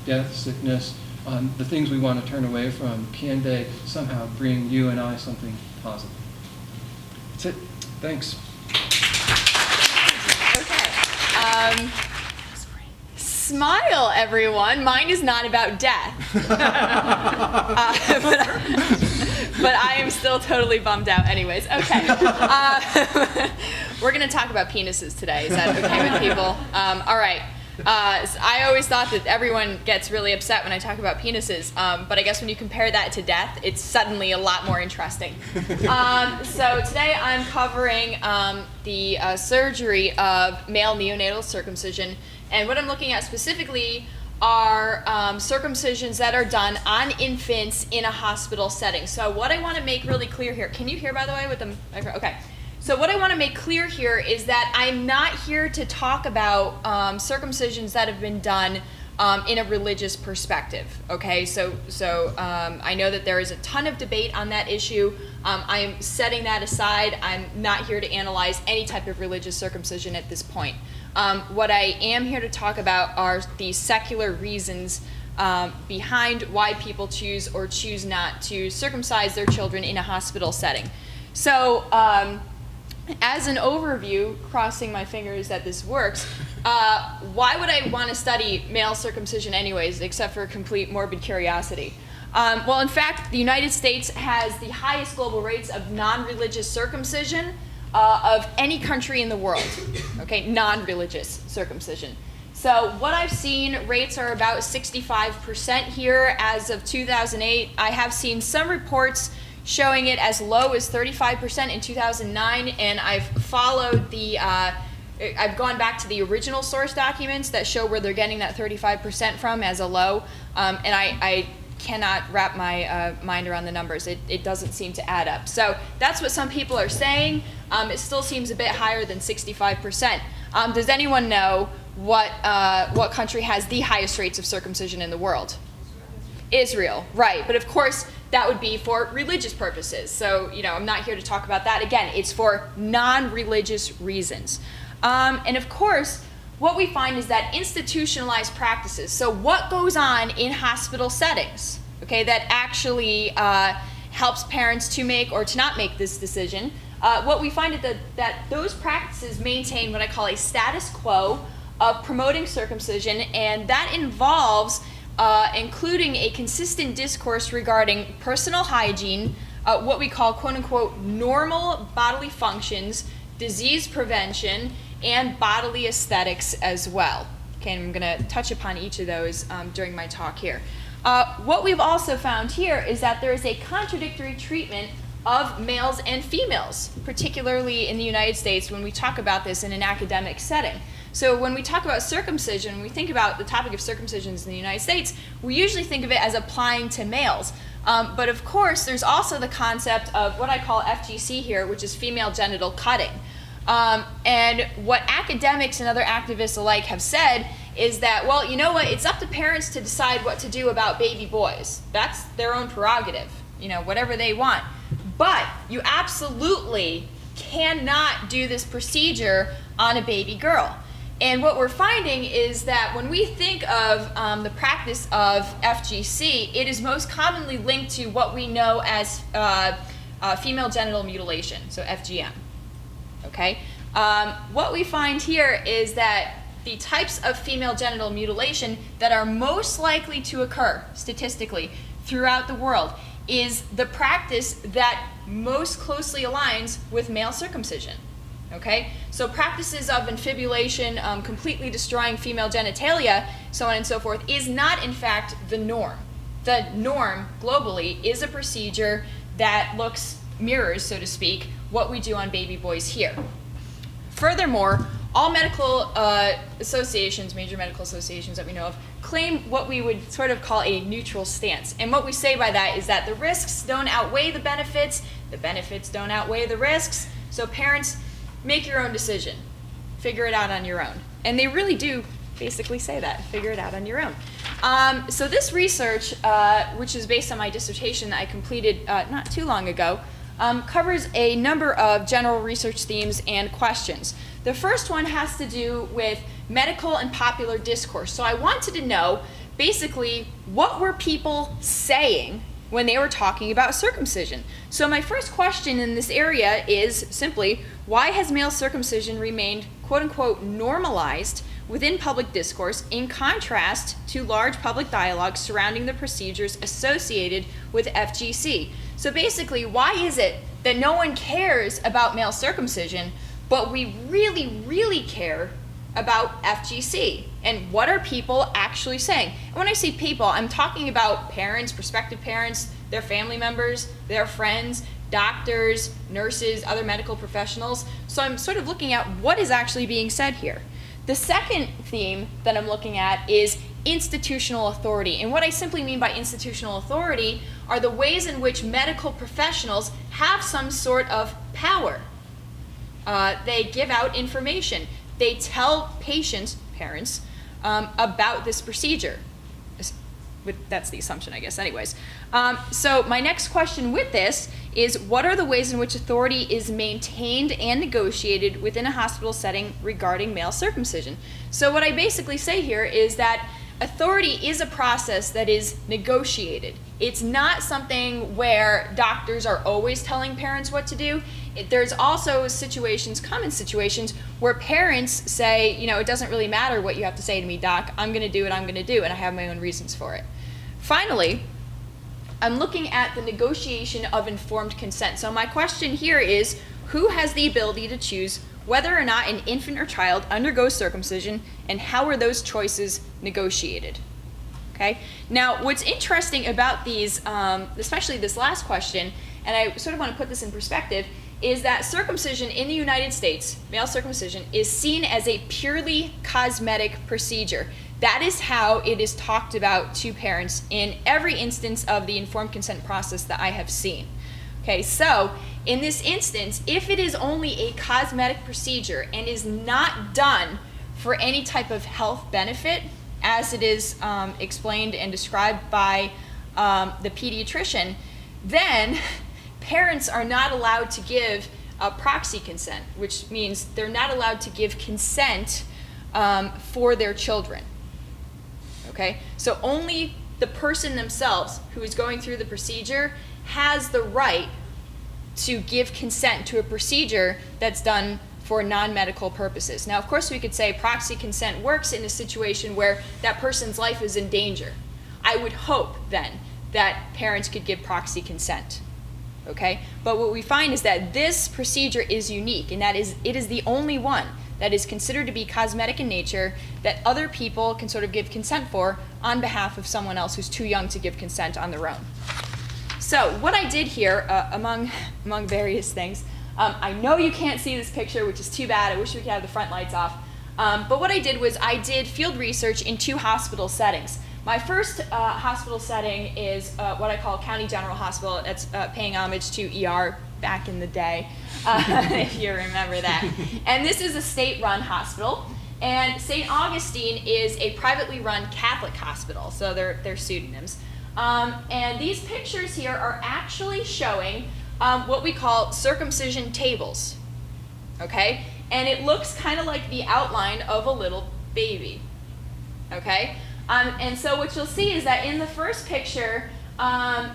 death, sickness, the things we want to turn away from, can they somehow bring you and I something positive? That's it. Thanks. Okay. Smile, everyone. Mine is not about death. But I am still totally bummed out anyways. Okay. We're going to talk about penises today. Is that okay with people? All right. So I always thought that everyone gets really upset when I talk about penises, but I guess when you compare that to death, it's suddenly a lot more interesting. So today I'm covering the surgery of male neonatal circumcision, and what I'm looking at specifically are circumcisions that are done on infants in a hospital setting. So what I want to make really clear here, can you hear, by the way, with the microphone? Okay. So what I want to make clear here is that I'm not here to talk about circumcisions that have been done in a religious perspective, okay? So I know that there is a ton of debate on that issue. I am setting that aside. I'm not here to analyze any type of religious circumcision at this point. What I am here to talk about are the secular reasons behind why people choose or choose not to circumcise their children in a hospital setting. So as an overview, crossing my fingers that this works, why would I want to study male circumcision anyways, except for complete morbid curiosity? Well, in fact, the United States has the highest global rates of non-religious circumcision of any country in the world, okay, non-religious circumcision. So what I've seen, rates are about 65% here as of 2008. I have seen some reports showing it as low as 35% in 2009, and I've followed the, I've gone back to the original source documents that show where they're getting that 35% from as a low, and I cannot wrap my mind around the numbers. It doesn't seem to add up. So that's what some people are saying. It still seems a bit higher than 65%. Does anyone know what country has the highest rates of circumcision in the world? Israel, right. But of course, that would be for religious purposes. So, I'm not here to talk about that. Again, it's for non-religious reasons. And of course, what we find is that institutionalized practices, so what goes on in hospital settings, okay, that actually helps parents to make or to not make this decision, what we find is that those practices maintain what I call a status quo of promoting circumcision, and that involves including a consistent discourse regarding personal hygiene, what we call quote-unquote normal bodily functions, disease prevention, and bodily aesthetics as well. Okay, and I'm going to touch upon each of those during my talk here. What we've also found here is that there is a contradictory treatment of males and females, particularly in the United States when we talk about this in an academic setting. So when we talk about circumcision, when we think about the topic of circumcisions in the United States, we usually think of it as applying to males. But of course, there's also the concept of what I call FGC here, which is female genital cutting. And what academics and other activists alike have said is that, well, you know what, it's up to parents to decide what to do about baby boys. That's their own prerogative, whatever they want. But you absolutely cannot do this procedure on a baby girl. And what we're finding is that when we think of the practice of FGC, it is most commonly linked to what we know as female genital mutilation, so FGM. Okay? What we find here is that the types of female genital mutilation that are most likely to occur statistically throughout the world is the practice that most closely aligns with male circumcision. Okay? So practices of infibulation, completely destroying female genitalia, so on and so forth, is not in fact the norm. The norm globally is a procedure that mirrors, so to speak, what we do on baby boys here. Furthermore, all medical associations, major medical associations that we know of, claim what we would sort of call a neutral stance. And what we say by that is that the risks don't outweigh the benefits don't outweigh the risks, so parents, make your own decision. Figure it out on your own. And they really do basically say that. Figure it out on your own. So this research, which is based on my dissertation that I completed not too long ago, covers a number of general research themes and questions. The first one has to do with medical and popular discourse. So I wanted to know, basically, what were people saying when they were talking about circumcision? So my first question in this area is simply, why has male circumcision remained, quote unquote, normalized within public discourse in contrast to large public dialogue surrounding the procedures associated with FGC? So basically, why is it that no one cares about male circumcision, but we really, really care about FGC? And what are people actually saying? And when I say people, I'm talking about parents, prospective parents, their family members, their friends, doctors, nurses, other medical professionals. So I'm sort of looking at what is actually being said here. The second theme that I'm looking at is institutional authority. And what I simply mean by institutional authority are the ways in which medical professionals have some sort of power. They give out information. They tell patients, parents, about this procedure. That's the assumption, I guess, anyways. So my next question with this is, what are the ways in which authority is maintained and negotiated within a hospital setting regarding male circumcision? So what I basically say here is that authority is a process that is negotiated. It's not something where doctors are always telling parents what to do. There's also situations, common situations, where parents say, you know, it doesn't really matter what you have to say to me, doc. I'm going to do what I'm going to do, and I have my own reasons for it. Finally, I'm looking at the negotiation of informed consent. So my question here is, who has the ability to choose whether or not an infant or child undergoes circumcision, and how are those choices negotiated? Okay. Now, what's interesting about these, especially this last question, and I sort of want to put this in perspective, is that circumcision in the United States, male circumcision, is seen as a purely cosmetic procedure. That is how it is talked about to parents in every instance of the informed consent process that I have seen. Okay, so in this instance, if it is only a cosmetic procedure and is not done for any type of health benefit, as it is explained and described by the pediatrician, then parents are not allowed to give proxy consent, which means they're not allowed to give consent for their children. Okay, so only the person themselves who is going through the procedure has the right to give consent to a procedure that's done for non-medical purposes. Now, of course, we could say proxy consent works in a situation where that person's life is in danger. I would hope then that parents could give proxy consent. Okay, but what we find is that this procedure is unique, and that is, it is the only one that is considered to be cosmetic in nature that other people can sort of give consent for on behalf of someone else who's too young to give consent on their own. So what I did here, among various things, I know you can't see this picture, which is too bad. I wish we could have the front lights off. But what I did was I did field research in 2 hospital settings. My first hospital setting is what I call County General Hospital. That's paying homage to ER back in the day, if you remember that. And this is a state-run hospital. And St. Augustine is a privately run Catholic hospital, so they're pseudonyms. And these pictures here are actually showing what we call circumcision tables, okay? And it looks kind of like the outline of a little baby, okay? And so what you'll see is that in the first picture,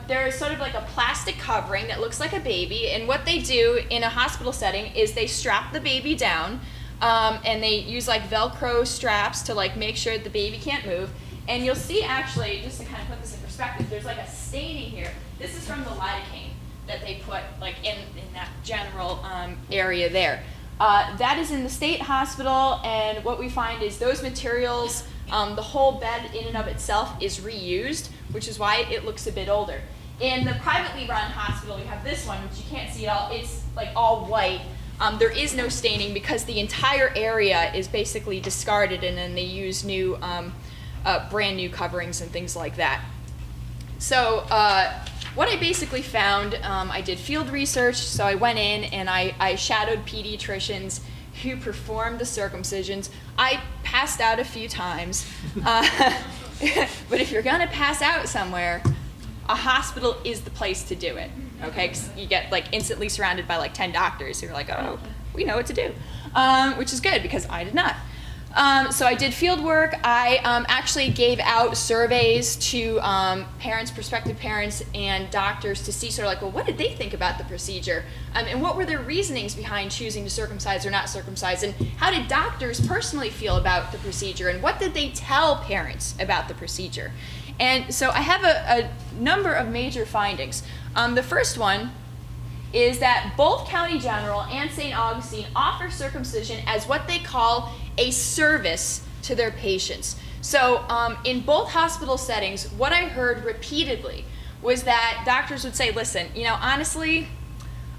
there's sort of like a plastic covering that looks like a baby, and what they do in a hospital setting is they strap the baby down, and they use like Velcro straps to like make sure that the baby can't move. And you'll see actually, just to kind of put this in perspective, there's like a staining here. This is from the lidocaine that they put like in that general area there. That is in the state hospital, and what we find is those materials, the whole bed in and of itself is reused, which is why it looks a bit older. In the privately run hospital, we have this one, which you can't see at all. It's like all white. There is no staining because the entire area is basically discarded, and then they use new, brand new coverings and things like that. So what I basically found, I did field research, so I went in and I shadowed pediatricians who performed the circumcisions. I passed out a few times. But if you're gonna pass out somewhere, a hospital is the place to do it, okay? 'Cause you get like instantly surrounded by like 10 doctors who are like, oh, we know what to do, which is good because I did not. So I did field work. I actually gave out surveys to parents, prospective parents, and doctors to see sort of like, well, what did they think about the procedure? And what were their reasonings behind choosing to circumcise or not circumcise? And how did doctors personally feel about the procedure? And what did they tell parents about the procedure? And so I have a number of major findings. The first one is that both County General and St. Augustine offer circumcision as what they call a service to their patients. So in both hospital settings, what I heard repeatedly was that doctors would say, listen, you know, honestly,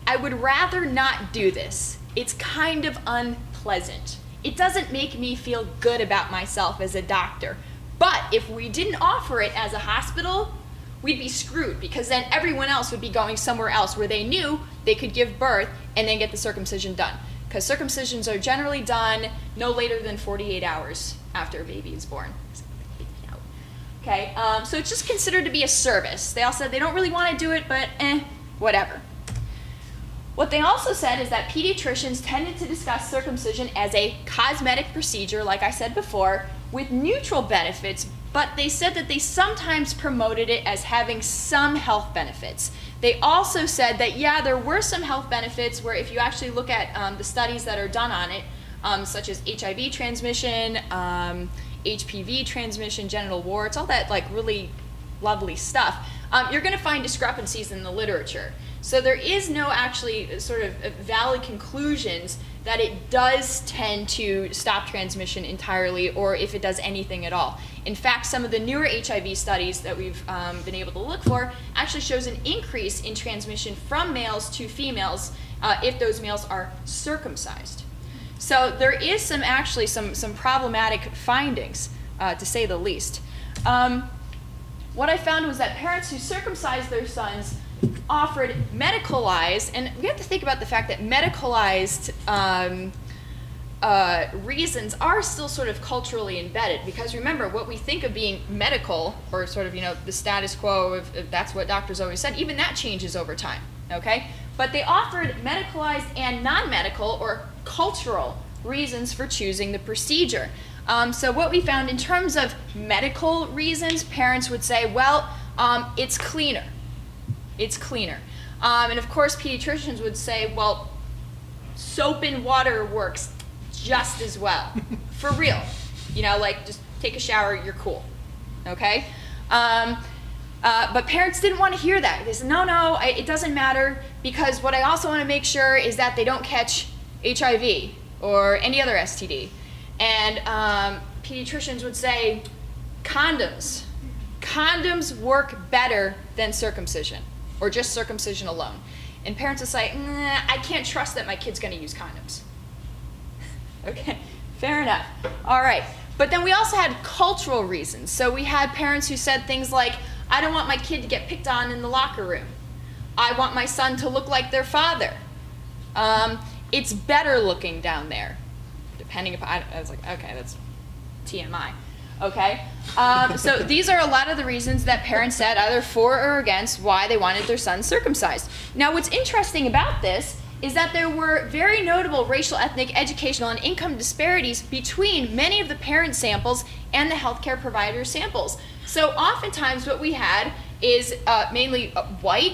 I would rather not do this. It's kind of unpleasant. It doesn't make me feel good about myself as a doctor. But if we didn't offer it as a hospital, we'd be screwed because then everyone else would be going somewhere else where they knew they could give birth and then get the circumcision done. Because circumcisions are generally done no later than 48 hours after a baby is born. Okay, so it's just considered to be a service. They all said they don't really want to do it, but whatever. What they also said is that pediatricians tended to discuss circumcision as a cosmetic procedure, like I said before, with neutral benefits, but they said that they sometimes promoted it as having some health benefits. They also said that, yeah, there were some health benefits where if you actually look at the studies that are done on it, such as HIV transmission, HPV transmission, genital warts, all that like really lovely stuff, you're going to find discrepancies in the literature. So there is no actually sort of valid conclusions that it does tend to stop transmission entirely or if it does anything at all. In fact, some of the newer HIV studies that we've been able to look for actually shows an increase in transmission from males to females if those males are circumcised. So there is some problematic findings, to say the least. What I found was that parents who circumcised their sons offered medicalized, and we have to think about the fact that medicalized reasons are still sort of culturally embedded, because remember, what we think of being medical, or sort of, you know, the status quo, if that's what doctors always said, even that changes over time, okay? But they offered medicalized and non-medical or cultural reasons for choosing the procedure. So what we found in terms of medical reasons, parents would say, well, it's cleaner. It's cleaner. And of course, pediatricians would say, well, soap and water works just as well. For real. You know, like, just take a shower, you're cool. Okay? But parents didn't want to hear that. They said, no, it doesn't matter, because what I also want to make sure is that they don't catch HIV or any other STD. And pediatricians would say, condoms. Condoms work better than circumcision, or just circumcision alone. And parents would say, I can't trust that my kid's going to use condoms. Okay, fair enough. All right. But then we also had cultural reasons. So we had parents who said things like, I don't want my kid to get picked on in the locker room. I want my son to look like their father. It's better looking down there. Depending upon, I was like, okay, that's TMI. Okay? So these are a lot of the reasons that parents said, either for or against, why they wanted their sons circumcised. Now, what's interesting about this is that there were very notable racial, ethnic, educational, and income disparities between many of the parent samples and the healthcare provider samples. So oftentimes what we had is mainly white,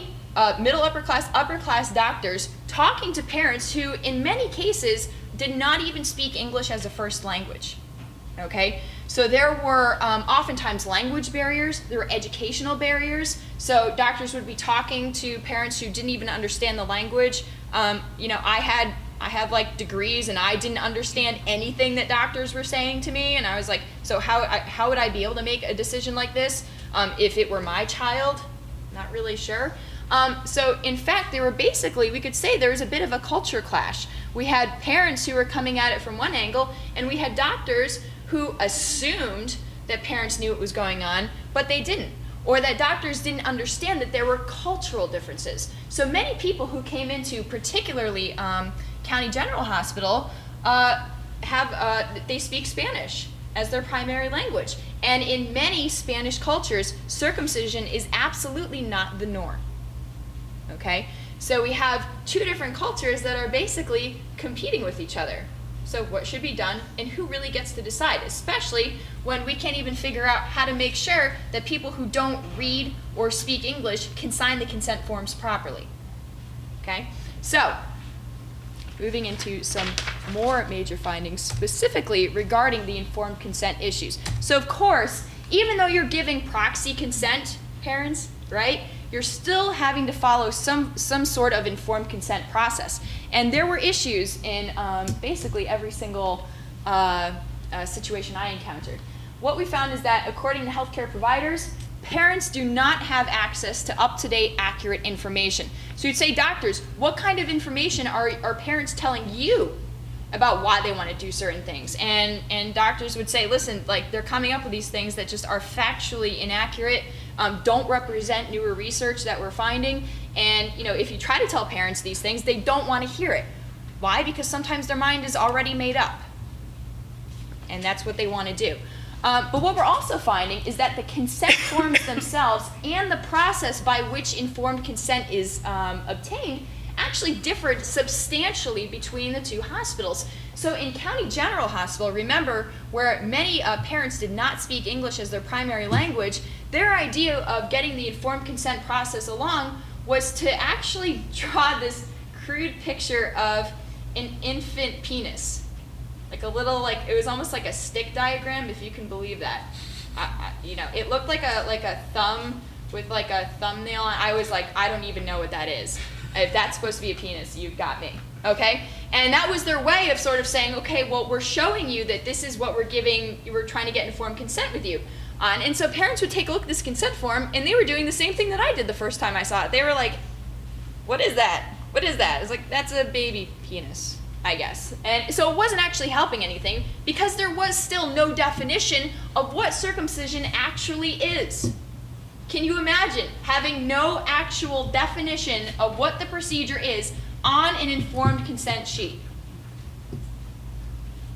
middle upper class doctors talking to parents who, in many cases, did not even speak English as a first language. Okay? So there were oftentimes language barriers, there were educational barriers. So doctors would be talking to parents who didn't even understand the language. You know, I had like degrees and I didn't understand anything that doctors were saying to me, and I was like, so how would I be able to make a decision like this if it were my child? Not really sure. So in fact, there were basically, we could say there was a bit of a culture clash. We had parents who were coming at it from one angle, and we had doctors who assumed that parents knew what was going on, but they didn't. Or that doctors didn't understand that there were cultural differences. So many people who came into particularly County General Hospital they speak Spanish as their primary language. And in many Spanish cultures, circumcision is absolutely not the norm. Okay? So we have two different cultures that are basically competing with each other. So what should be done and who really gets to decide, especially when we can't even figure out how to make sure that people who don't read or speak English can sign the consent forms properly. Okay? So, moving into some more major findings specifically regarding the informed consent issues. So of course, even though you're giving proxy consent, parents, right, you're still having to follow some sort of informed consent process. And there were issues in basically every single situation I encountered. What we found is that according to healthcare providers, parents do not have access to up-to-date, accurate information. So you'd say, doctors, what kind of information are parents telling you about why they want to do certain things? And doctors would say, listen, like they're coming up with these things that just are factually inaccurate, don't represent newer research that we're finding. And if you try to tell parents these things, they don't want to hear it. Why? Because sometimes their mind is already made up. And that's what they want to do. But what we're also finding is that the consent forms themselves and the process by which informed consent is obtained actually differed substantially between the two hospitals. So in County General Hospital, remember, where many parents did not speak English as their primary language, their idea of getting the informed consent process along was to actually draw this crude picture of an infant penis. Like a little, it was almost like a stick diagram, if you can believe that. It looked like a thumb with like a thumbnail. I was like, I don't even know what that is. If that's supposed to be a penis, you've got me. Okay? And that was their way of sort of saying, okay, well, we're showing you that this is what we're trying to get informed consent with you on. And so parents would take a look at this consent form, and they were doing the same thing that I did the first time I saw it. They were like, what is that? What is that? It's like, that's a baby penis, I guess. And so it wasn't actually helping anything because there was still no definition of what circumcision actually is. Can you imagine having no actual definition of what the procedure is on an informed consent sheet?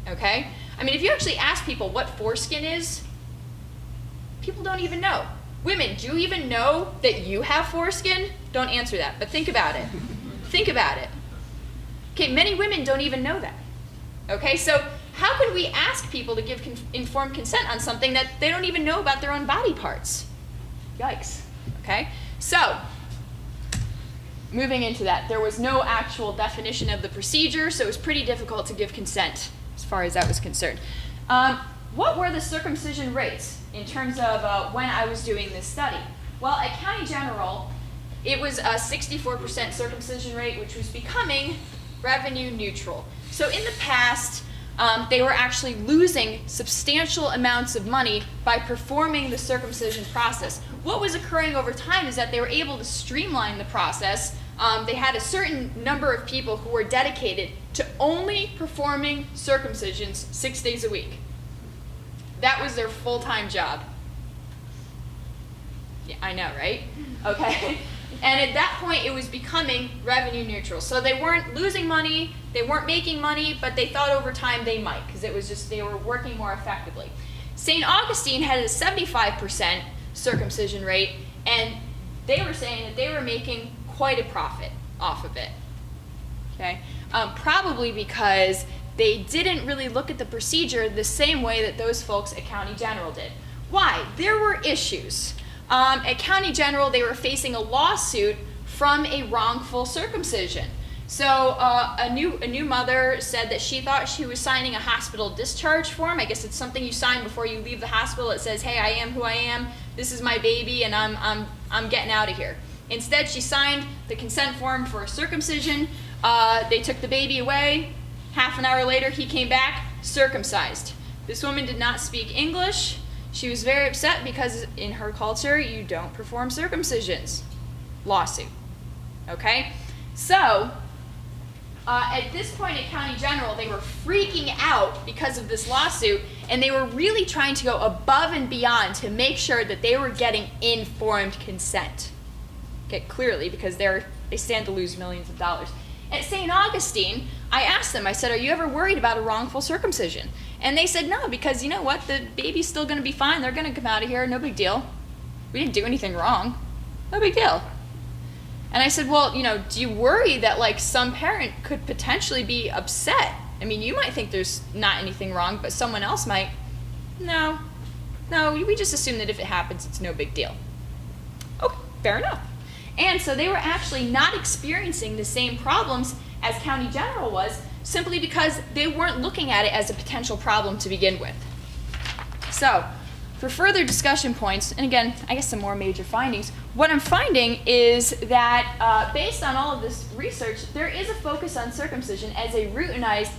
Okay? I mean, if you actually ask people what foreskin is, people don't even know. Women, do you even know that you have foreskin? Don't answer that, but think about it. Think about it. Okay, many women don't even know that. Okay, so how can we ask people to give informed consent on something that they don't even know about their own body parts? Yikes. Okay, so moving into that, there was no actual definition of the procedure, so it was pretty difficult to give consent as far as that was concerned. What were the circumcision rates in terms of when I was doing this study? Well, at County General, it was a 64% circumcision rate, which was becoming revenue neutral. So in the past, they were actually losing substantial amounts of money by performing the circumcision process. What was occurring over time is that they were able to streamline the process. They had a certain number of people who were dedicated to only performing circumcisions 6 days a week. That was their full-time job. Yeah, I know, right? Okay. And at that point, it was becoming revenue neutral. So they weren't losing money, they weren't making money, but they thought over time they might, because it was just, they were working more effectively. St. Augustine had a 75% circumcision rate, and they were saying that they were making quite a profit off of it. Okay? Probably because they didn't really look at the procedure the same way that those folks at County General did. Why? There were issues. At County General, they were facing a lawsuit from a wrongful circumcision. So a new mother said that she thought she was signing a hospital discharge form. I guess it's something you sign before you leave the hospital. It says, hey, I am who I am, this is my baby, and I'm getting out of here. Instead, she signed the consent form for a circumcision. They took the baby away. Half an hour later, he came back, circumcised. This woman did not speak English. She was very upset because in her culture, you don't perform circumcisions. Lawsuit. Okay? So, at this point at County General, they were freaking out because of this lawsuit, and they were really trying to go above and beyond to make sure that they were getting informed consent. Okay, clearly, because they stand to lose millions of dollars. At St. Augustine, I asked them, I said, are you ever worried about a wrongful circumcision? And they said no, because you know what, the baby's still going to be fine. They're going to come out of here, no big deal. We didn't do anything wrong. No big deal. And I said, well, you know, do you worry that like some parent could potentially be upset? I mean, you might think there's not anything wrong, but someone else might. No, we just assume that if it happens, it's no big deal. Okay, fair enough. And so they were actually not experiencing the same problems as County General was, simply because they weren't looking at it as a potential problem to begin with. So, for further discussion points, and again, I guess some more major findings, what I'm finding is that based on all of this research, there is a focus on circumcision as a routinized,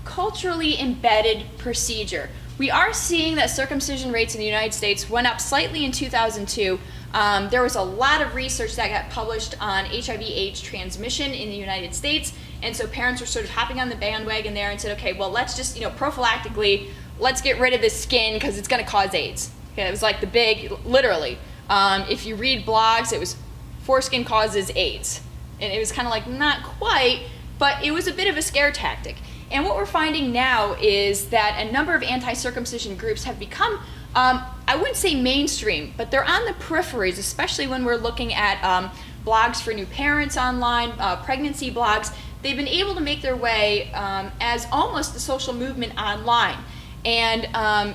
culturally embedded procedure. We are seeing that circumcision rates in the United States went up slightly in 2002. There was a lot of research that got published on HIV/AIDS transmission in the United States, and so parents were sort of hopping on the bandwagon there and said, okay, well, let's just, prophylactically, let's get rid of this skin because it's going to cause AIDS. Okay, it was like the big, literally, if you read blogs, it was foreskin causes AIDS. And it was kind of like, not quite, but it was a bit of a scare tactic. And what we're finding now is that a number of anti-circumcision groups have become, I wouldn't say mainstream, but they're on the peripheries, especially when we're looking at blogs for new parents online, pregnancy blogs. They've been able to make their way as almost a social movement online. And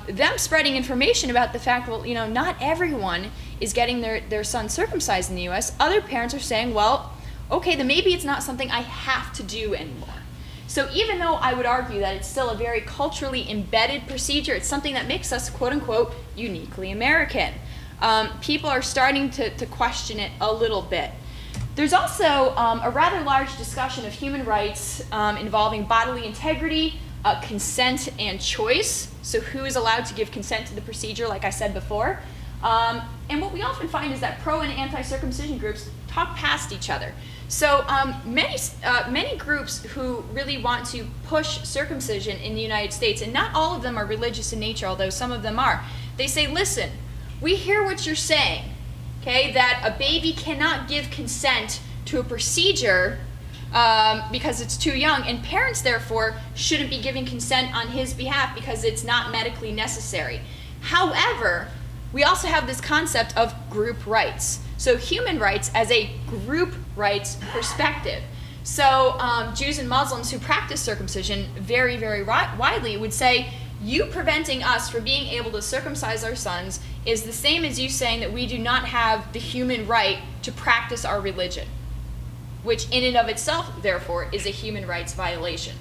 them spreading information about the fact, well, not everyone is getting their son circumcised in the U.S. Other parents are saying, well, okay, then maybe it's not something I have to do anymore. So even though I would argue that it's still a very culturally embedded procedure, it's something that makes us, quote unquote, uniquely American. People are starting to question it a little bit. There's also a rather large discussion of human rights involving bodily integrity, consent and choice, so who is allowed to give consent to the procedure, like I said before. And what we often find is that pro and anti-circumcision groups talk past each other. So many groups who really want to push circumcision in the United States, and not all of them are religious in nature, although some of them are, they say, listen, we hear what you're saying, okay, that a baby cannot give consent to a procedure because it's too young, and parents, therefore, shouldn't be giving consent on his behalf because it's not medically necessary. However, we also have this concept of group rights. So human rights as a group rights perspective. So Jews and Muslims who practice circumcision very, very widely would say, you preventing us from being able to circumcise our sons is the same as you saying that we do not have the human right to practice our religion, which in and of itself, therefore, is a human rights violation.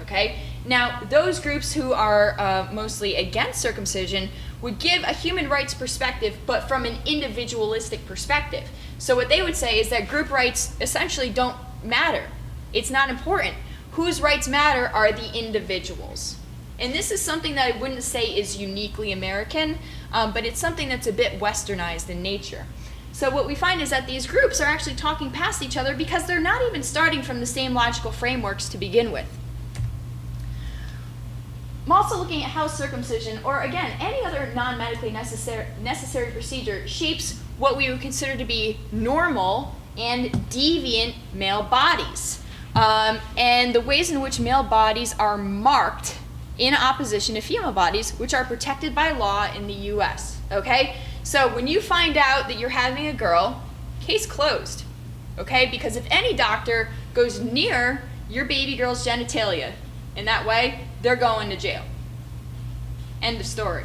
Okay? Now, those groups who are mostly against circumcision would give a human rights perspective, but from an individualistic perspective. So what they would say is that group rights essentially don't matter. It's not important. Whose rights matter are the individuals. And this is something that I wouldn't say is uniquely American, but it's something that's a bit westernized in nature. So what we find is that these groups are actually talking past each other because they're not even starting from the same logical frameworks to begin with. I'm also looking at how circumcision, or again, any other non-medically necessary procedure, shapes what we would consider to be normal and deviant male bodies. And the ways in which male bodies are marked in opposition to female bodies, which are protected by law in the US, okay? So when you find out that you're having a girl, case closed, okay? Because if any doctor goes near your baby girl's genitalia in that way, they're going to jail. End of story,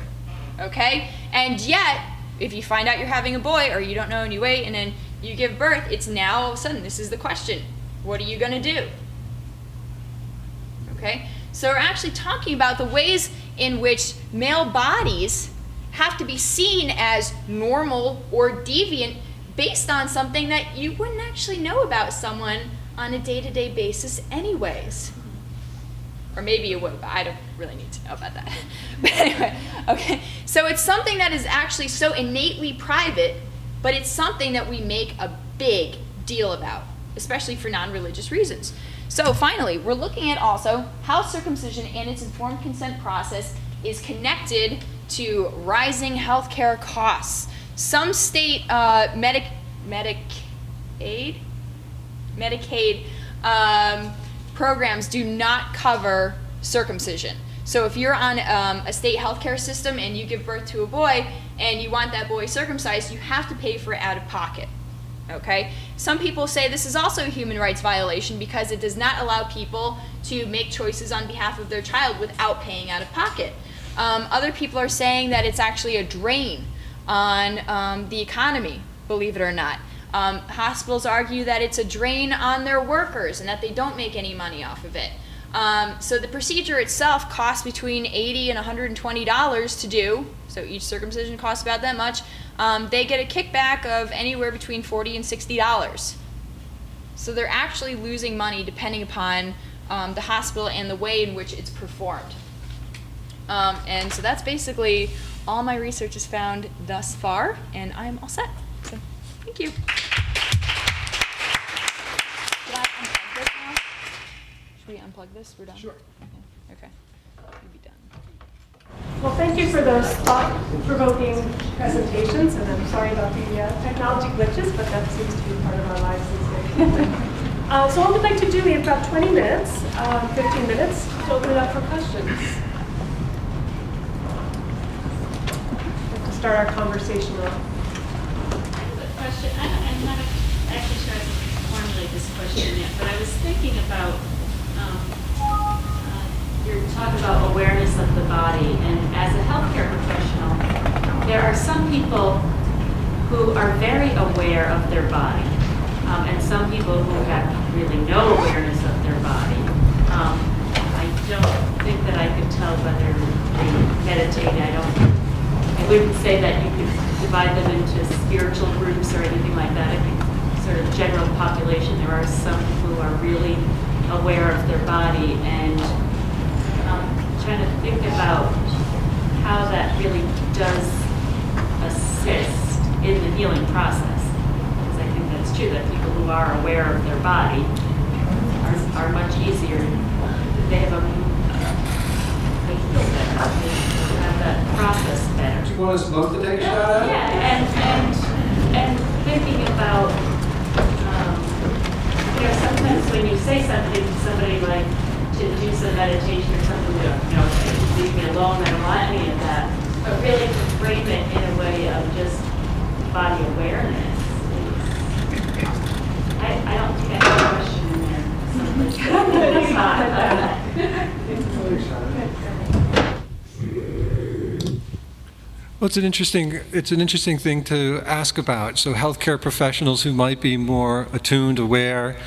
okay? And yet, if you find out you're having a boy or you don't know and you wait and then you give birth, it's now all of a sudden, this is the question. What are you gonna do? Okay? So we're actually talking about the ways in which male bodies have to be seen as normal or deviant based on something that you wouldn't actually know about someone on a day-to-day basis anyways. Or maybe you would, but I don't really need to know about that. But anyway, okay. So it's something that is actually so innately private, but it's something that we make a big deal about, especially for non-religious reasons. So finally, we're looking at also how circumcision and its informed consent process is connected to rising healthcare costs. Some state Medicaid programs do not cover circumcision. So if you're on a state healthcare system and you give birth to a boy and you want that boy circumcised, you have to pay for it out of pocket. Okay? Some people say this is also a human rights violation because it does not allow people to make choices on behalf of their child without paying out of pocket. Other people are saying that it's actually a drain on the economy, believe it or not. Hospitals argue that it's a drain on their workers and that they don't make any money off of it. So the procedure itself costs between $80 and $120 to do, so each circumcision costs about that much. They get a kickback of anywhere between $40 and $60. So they're actually losing money depending upon the hospital and the way in which it's performed. And so that's basically all my research has found thus far, and I'm all set. So thank you. Should we unplug this? We're done? Sure. Yeah. Okay. We'll be done. Well, thank you for those thought-provoking presentations, and I'm sorry about the technology glitches, but that seems to be part of our lives these days. So what we'd like to do, we have about 20 minutes, 15 minutes, to open it up for questions. To start our conversation off. I have a question. I'm not actually sure I can formulate this question yet, but I was thinking about your talk about awareness of the body. And as a healthcare professional, there are some people who are very aware of their body, and some people who have really no awareness of their body. I don't think that I could tell whether they meditate. I wouldn't say that you could divide them into spiritual groups or anything like that. I think sort of general population, there are some who are really aware of their body, and trying to think about how that really does assist in the healing process. Because I think that's true, that people who are aware of their body are much easier. They have they feel better. They have that process better. Do you want us both to take a shot at it? Yeah, and thinking about, sometimes when you say something to somebody like to do some meditation or something, leave me alone, I don't want any of that. But really to frame it in a way of just body awareness. I don't think I have a question in there. It's not. Well, it's an interesting thing to ask about. So healthcare professionals who might be more attuned, aware,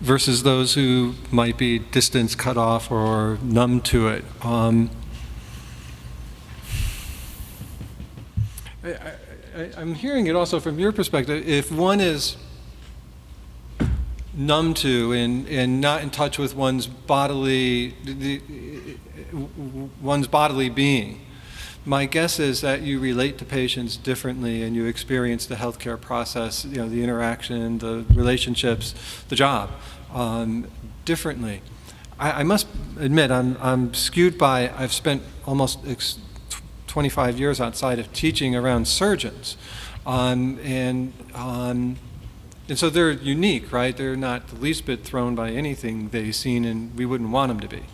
versus those who might be distanced, cut off, or numb to it. I'm hearing it also from your perspective. If one is numb to and not in touch with one's bodily being, my guess is that you relate to patients differently and you experience the healthcare process, the interaction, the relationships, the job differently. I must admit, I'm skewed by, I've spent almost 25 years outside of teaching around surgeons. And so they're unique, right? They're not the least bit thrown by anything they've seen, and we wouldn't want them to be.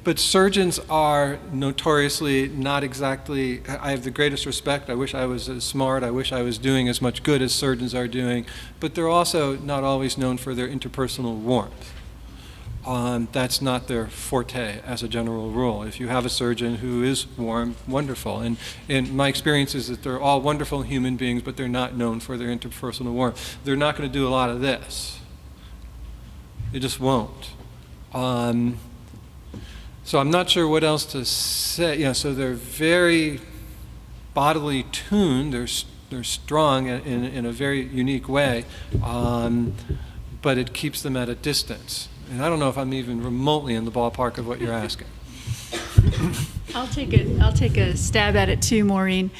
But surgeons are notoriously not exactly, I have the greatest respect. I wish I was as smart. I wish I was doing as much good as surgeons are doing. But they're also not always known for their interpersonal warmth. That's not their forte as a general rule. If you have a surgeon who is warm, wonderful. And my experience is that they're all wonderful human beings, but they're not known for their interpersonal warmth. They're not going to do a lot of this. They just won't. So I'm not sure what else to say. So they're very bodily tuned. They're strong in a very unique way, but it keeps them at a distance. And I don't know if I'm even remotely in the ballpark of what you're asking. I'll take a stab at it too, Maureen.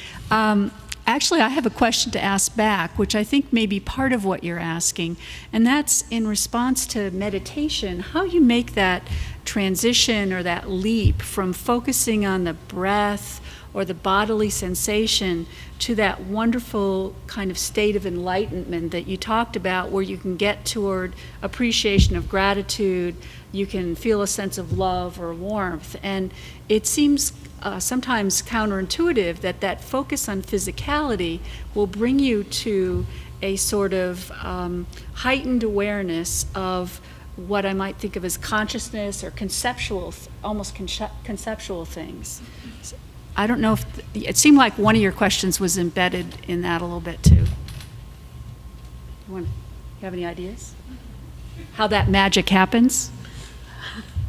Actually, I have a question to ask back, which I think may be part of what you're asking, and that's in response to meditation, how you make that transition or that leap from focusing on the breath or the bodily sensation to that wonderful kind of state of enlightenment that you talked about, where you can get toward appreciation of gratitude, you can feel a sense of love or warmth. And it seems sometimes counterintuitive that that focus on physicality will bring you to a sort of heightened awareness of what I might think of as consciousness or conceptual, almost conceptual things. So I don't know if, it seemed like one of your questions was embedded in that a little bit too. You have any ideas? How that magic happens?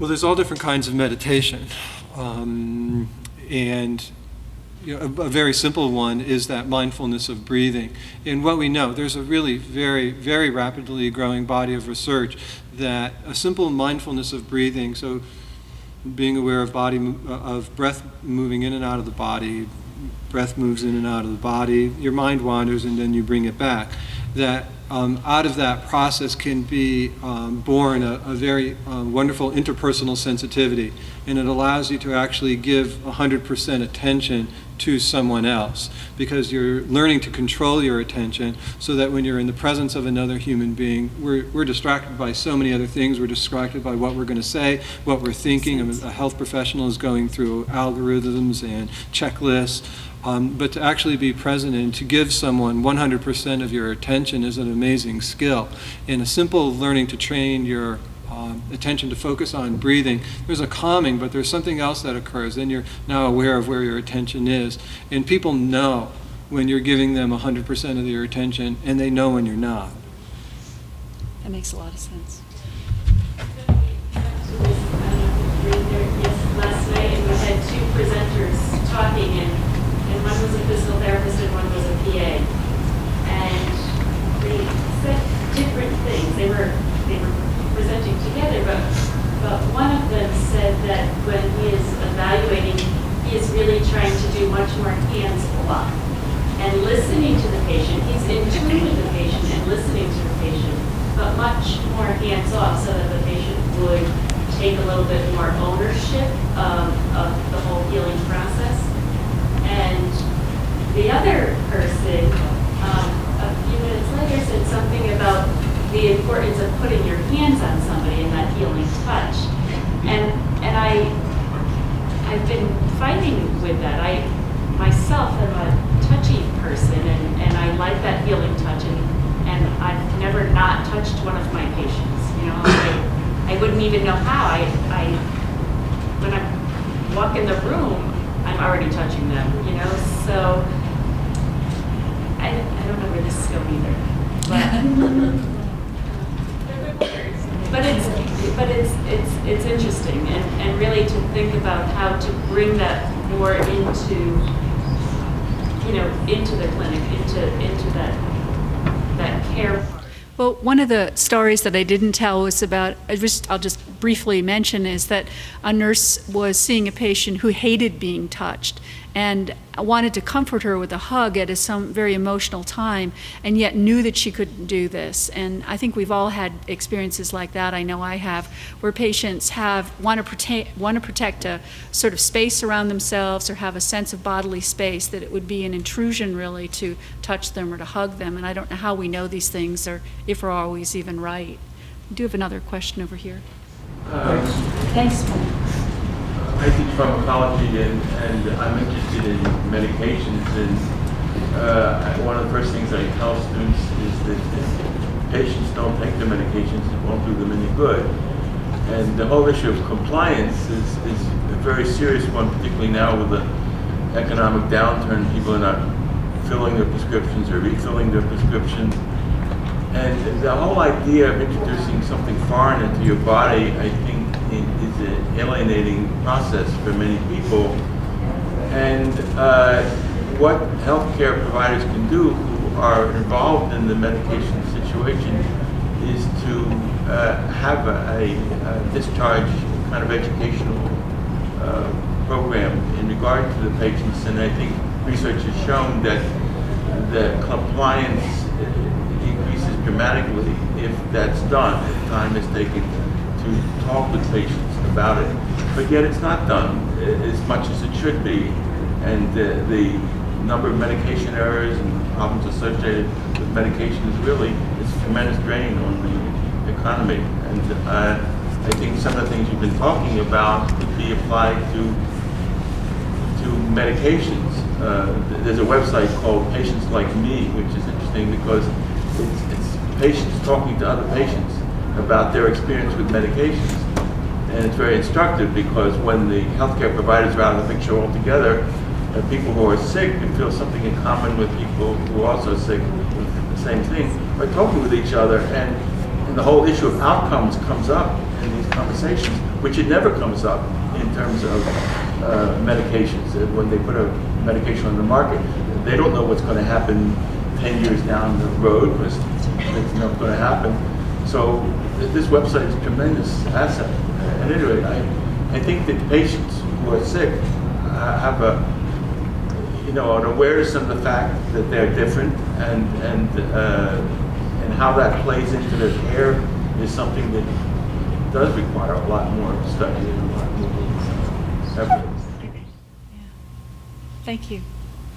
Well, there's all different kinds of meditation. And a very simple one is that mindfulness of breathing. And what we know, there's a really very, very rapidly growing body of research that a simple mindfulness of breathing, so being aware of of breath moving in and out of the body, breath moves in and out of the body, your mind wanders and then you bring it back. That out of that process can be born a very wonderful interpersonal sensitivity, and it allows you to actually give 100% attention to someone else, because you're learning to control your attention so that when you're in the presence of another human being, we're distracted by so many other things. We're distracted by what we're going to say, what we're thinking. A health professional is going through algorithms and checklists. But to actually be present and to give someone 100% of your attention is an amazing skill. And a simple learning to train your attention to focus on breathing, there's a calming, but there's something else that occurs. Then you're now aware of where your attention is. And people know when you're giving them 100% of your attention, and they know when you're not. That makes a lot of sense. Last night, and we had two presenters talking, and one was a physical therapist and one was a PA. And they said different things. They were presenting together, but one of them said that when he is evaluating, he is really trying to do much more hands-off and listening to the patient. He's in tune with the patient and listening to the patient, but much more hands-off so that the patient would take a little bit more ownership of the whole healing process. And the other person, a few minutes later, said something about the importance of putting your hands on somebody in that healing touch. And I've been fighting with that. I myself am a touchy person, and I like that healing touch, and I've never not touched one of my patients. You know, I wouldn't even know how. When I walk in the room, I'm already touching them, you know, so I don't know where this is going either. But it's interesting, and really to think about how to bring that more into the clinic, into that care part. Well, one of the stories that I didn't tell was about, I'll just briefly mention, is that a nurse was seeing a patient who hated being touched and wanted to comfort her with a hug at some very emotional time, and yet knew that she couldn't do this. And I think we've all had experiences like that. I know I have, where patients want to protect a sort of space around themselves or have a sense of bodily space, that it would be an intrusion really to touch them or to hug them. And I don't know how we know these things or if we're always even right. We do have another question over here. Thanks. I teach pharmacology, and I'm interested in medications, and one of the first things I tell students is that if patients don't take their medications, it won't do them any good. And the whole issue of compliance is a very serious one, particularly now with the economic downturn. People are not filling their prescriptions or refilling their prescriptions. And the whole idea of introducing something foreign into your body, I think, is an alienating process for many people. And what healthcare providers can do who are involved in the medication situation is to have a discharge kind of educational program in regard to the patients. And I think research has shown that the compliance dramatically if that's done, if time is taken to talk with patients about it, but yet it's not done as much as it should be. And the number of medication errors and problems associated with medication is really a tremendous drain on the economy. And I think some of the things you've been talking about could be applied to medications. There's a website called Patients Like Me, which is interesting because it's patients talking to other patients about their experience with medications. And it's very instructive because when the healthcare providers are out of the picture altogether, people who are sick and feel something in common with people who are also sick with the same thing are talking with each other, and the whole issue of outcomes comes up in these conversations, which it never comes up in terms of medications. When they put a medication on the market, they don't know what's going to happen 10 years down the road because it's not going to happen. So this website is a tremendous asset. And anyway, I think that patients who are sick have an awareness of the fact that they're different, and how that plays into their care is something that does require a lot more study and a lot more effort. Thank you.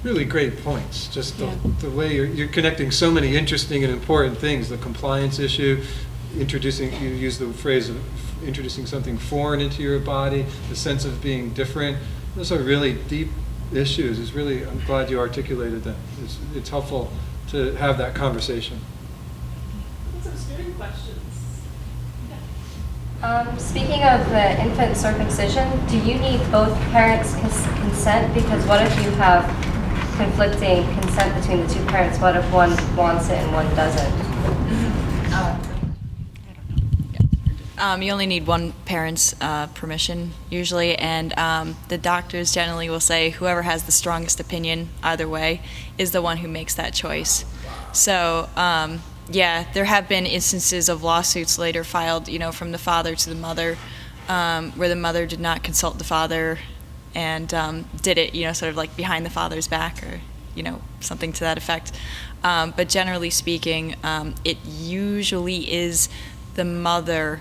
Really great points. Just the way you're connecting so many interesting and important things. The compliance issue, you use the phrase of introducing something foreign into your body, the sense of being different. Those are really deep issues. I'm glad you articulated that. It's helpful to have that conversation. Some student questions. Speaking of the infant circumcision, do you need both parents' consent? Because what if you have conflicting consent between the two parents? What if one wants it and one doesn't? You only need one parent's permission usually, and the doctors generally will say whoever has the strongest opinion either way is the one who makes that choice. So there have been instances of lawsuits later filed, from the father to the mother, where the mother did not consult the father and did it, sort of like behind the father's back, or something to that effect. But generally speaking, it usually is the mother.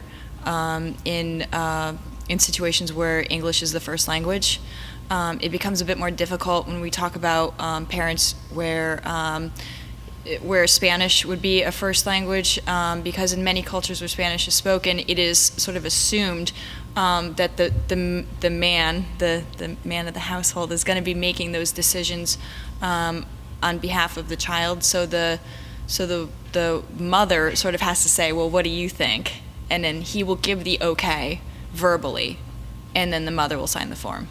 In situations where English is the first language. It becomes a bit more difficult when we talk about parents where Spanish would be a first language, because in many cultures where Spanish is spoken, it is sort of assumed that the man of the household is going to be making those decisions on behalf of the child. So the mother sort of has to say, well, what do you think? And then he will give the okay verbally, and then the mother will sign the form.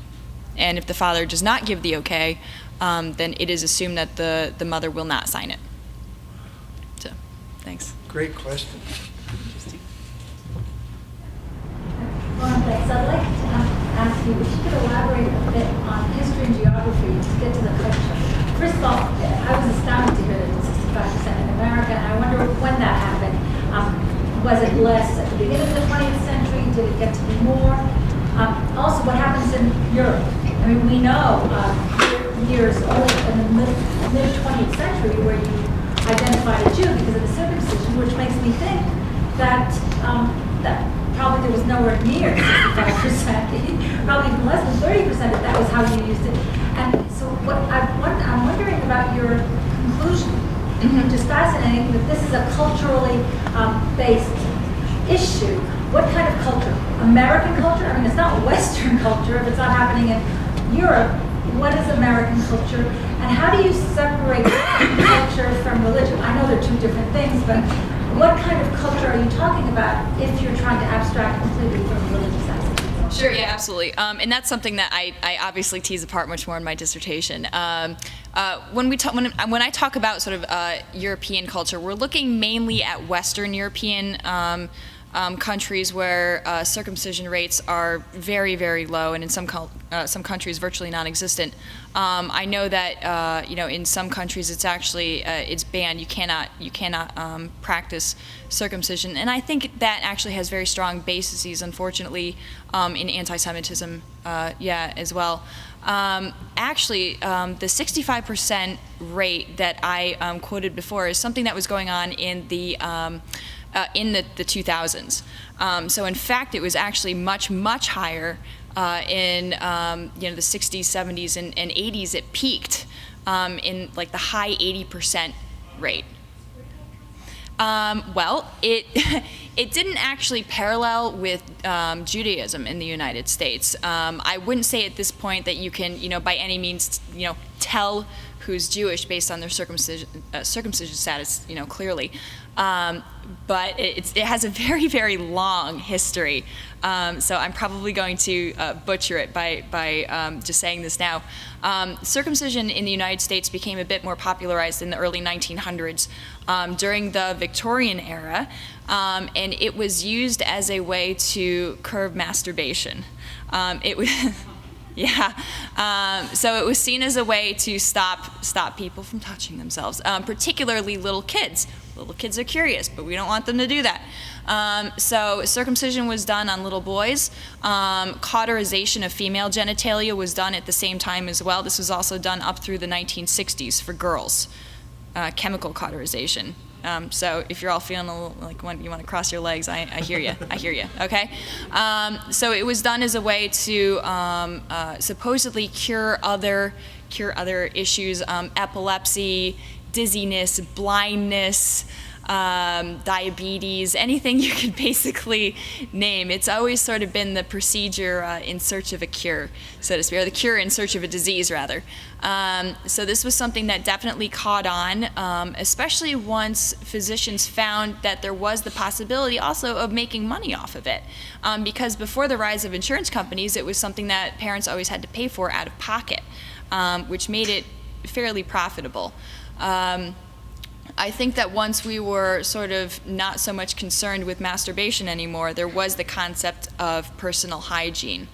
And if the father does not give the okay, then it is assumed that the mother will not sign it. So, thanks. Great question. Thanks. I'd like to ask you if you could elaborate a bit on history and geography to get to the culture. First of all, I was astounded to hear that it's 65% in America, and I wonder when that happened. Was it less at the beginning of the 20th century? Did it get to be more? Also, what happens in Europe? I mean, we know years old in the mid-20th century where you identified a Jew because of the circumcision, which makes me think that that probably there was nowhere near 65%, probably even less than 30% if that was how you used it. And so I'm wondering about your conclusion, which is fascinating, that this is a culturally based issue. What kind of culture? American culture? I mean, it's not Western culture if it's not happening in Europe. What is American culture? And how do you separate culture from religion? I know they're two different things, but what kind of culture are you talking about if you're trying to abstract completely from religious aspects? Sure, yeah, absolutely. And that's something that I obviously tease apart much more in my dissertation. When I talk about sort of European culture, we're looking mainly at Western European countries where circumcision rates are very, very low, and in some countries virtually non-existent. I know that in some countries it's actually it's banned. You cannot practice circumcision, and I think that actually has very strong bases, unfortunately, in anti-Semitism, as well. Actually, the 65% rate that I quoted before is something that was going on in the in the 2000s. So in fact, it was actually much, much higher in the 60s, 70s, and 80s. It peaked in like the high 80% rate. Well, it didn't actually parallel with Judaism in the United States. I wouldn't say at this point that you can, by any means, tell who's Jewish based on their circumcision status, clearly. But it has a very, very long history. So I'm probably going to butcher it by just saying this now. Circumcision in the United States became a bit more popularized in the early 1900s during the Victorian era, and it was used as a way to curb masturbation. It was. Yeah, so it was seen as a way to stop people from touching themselves, particularly little kids. Little kids are curious, but we don't want them to do that. So circumcision was done on little boys. Cauterization of female genitalia was done at the same time as well. This was also done up through the 1960s for girls, chemical cauterization. So if you're all feeling a little like you want to cross your legs, I hear you. I hear you. Okay. So it was done as a way to supposedly cure other issues, epilepsy, dizziness, blindness, diabetes, anything you could basically name. It's always sort of been the procedure in search of a cure, so to speak, or the cure in search of a disease, rather. So this was something that definitely caught on, especially once physicians found that there was the possibility also of making money off of it. Because before the rise of insurance companies, it was something that parents always had to pay for out of pocket, which made it fairly profitable. I think that once we were sort of not so much concerned with masturbation anymore, there was the concept of personal hygiene.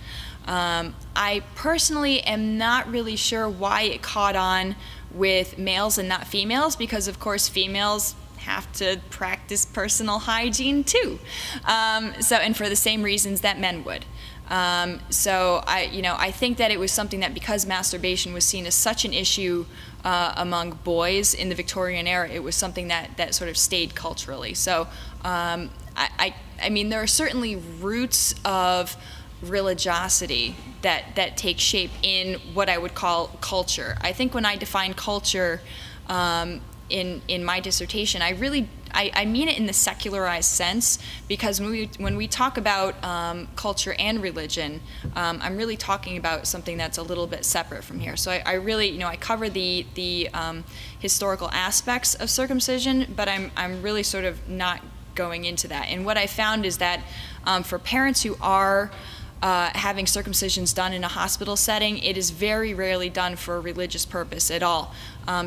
I personally am not really sure why it caught on with males and not females, because of course females have to practice personal hygiene too. And for the same reasons that men would. So I think that it was something that, because masturbation was seen as such an issue among boys in the Victorian era, it was something that sort of stayed culturally. So I mean, there are certainly roots of religiosity that take shape in what I would call culture. I think when I define culture in my dissertation, I mean it in the secularized sense, because when we talk about culture and religion, I'm really talking about something that's a little bit separate from here. So I really, I cover the historical aspects of circumcision, but I'm really sort of not going into that. And what I found is that for parents who are having circumcisions done in a hospital setting, it is very rarely done for a religious purpose at all.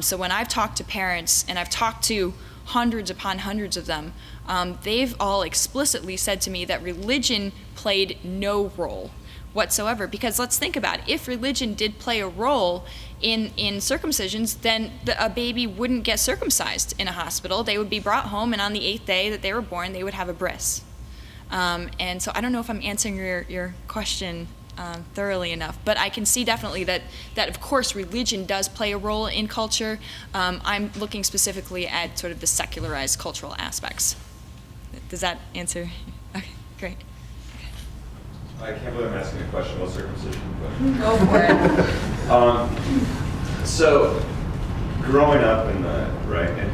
So when I've talked to parents, and I've talked to hundreds upon hundreds of them, they've all explicitly said to me that religion played no role whatsoever. Because let's think about it. If religion did play a role in circumcisions, then a baby wouldn't get circumcised in a hospital. They would be brought home, and on the 8th day that they were born, they would have a bris. And so I don't know if I'm answering your question thoroughly enough, but I can see definitely that of course religion does play a role in culture. I'm looking specifically at sort of the secularized cultural aspects. Does that answer? Okay, great. I can't believe I'm asking a question about circumcision, but Go for it. So growing up and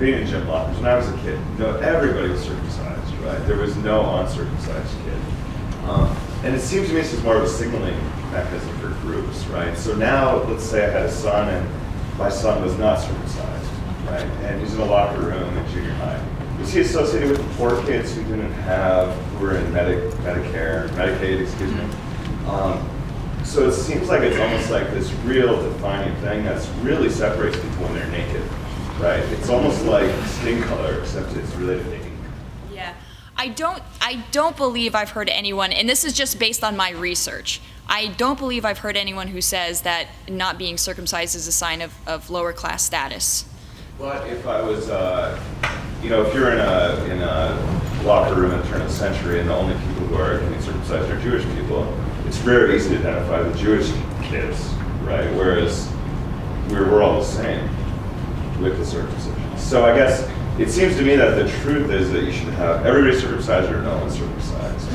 being in gym lockers, when I was a kid, everybody was circumcised, right? There was no uncircumcised kid. And it seems to me this is more of a signaling mechanism for groups, right? So now, let's say I had a son, and my son was not circumcised, right? And he's in a locker room in junior high. Was he associated with the poor kids who were in Medicaid, excuse me? So it seems like it's almost like this real defining thing that really separates people when they're naked, right? It's almost like skin color, except it's related to age. Yeah, I don't believe I've heard anyone, and this is just based on my research, I don't believe I've heard anyone who says that not being circumcised is a sign of lower class status. But if I was, if you're in a locker room at the turn of the century and the only people who are getting circumcised are Jewish people, it's very easy to identify the Jewish kids, right? Whereas we're all the same with the circumcision. So I guess it seems to me that the truth is that you should have everybody circumcised or no one circumcised.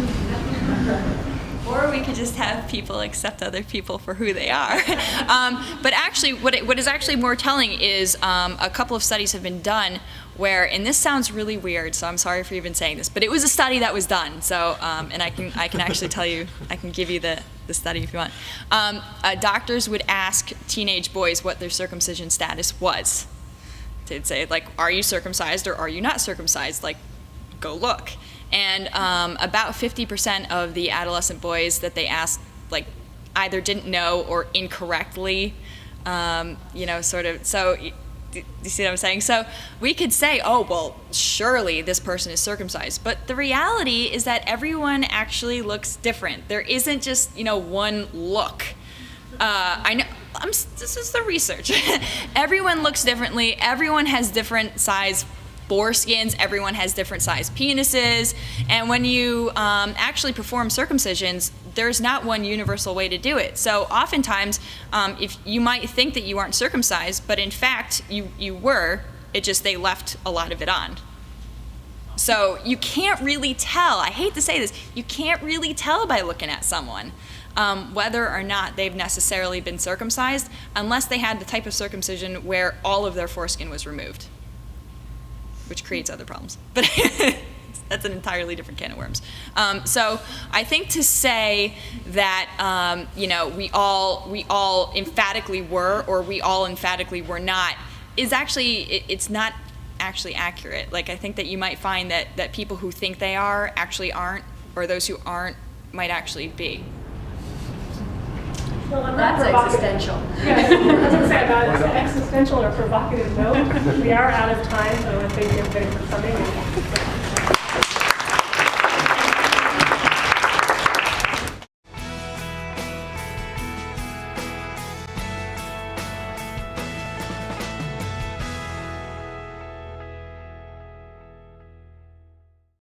Or we could just have people accept other people for who they are. But actually, what is actually more telling is a couple of studies have been done where, and this sounds really weird, so I'm sorry for even saying this, but it was a study that was done. So, and I can actually tell you, I can give you the study if you want. Doctors would ask teenage boys what their circumcision status was. They'd say, like, are you circumcised or are you not circumcised? Like, go look. And about 50% of the adolescent boys that they asked, like, either didn't know or incorrectly, sort of. So, do you see what I'm saying? So we could say, oh, well, surely this person is circumcised. But the reality is that everyone actually looks different. There isn't just, one look. I know. This is the research. Everyone looks differently. Everyone has different size foreskins. Everyone has different size penises. And when you actually perform circumcisions, there's not one universal way to do it. So oftentimes, if you might think that you aren't circumcised, but in fact you were, it just they left a lot of it on. So you can't really tell. I hate to say this. You can't really tell by looking at someone whether or not they've necessarily been circumcised, unless they had the type of circumcision where all of their foreskin was removed, which creates other problems. But that's an entirely different can of worms. So I think to say that we all emphatically were, or we all emphatically were not, is actually it's not actually accurate. Like, I think that you might find that people who think they are actually aren't, or those who aren't might actually be. Well, on That's that provocative- existential. Yeah, I was going to say about an existential or provocative note, we are out of time, so I want to thank everybody for coming.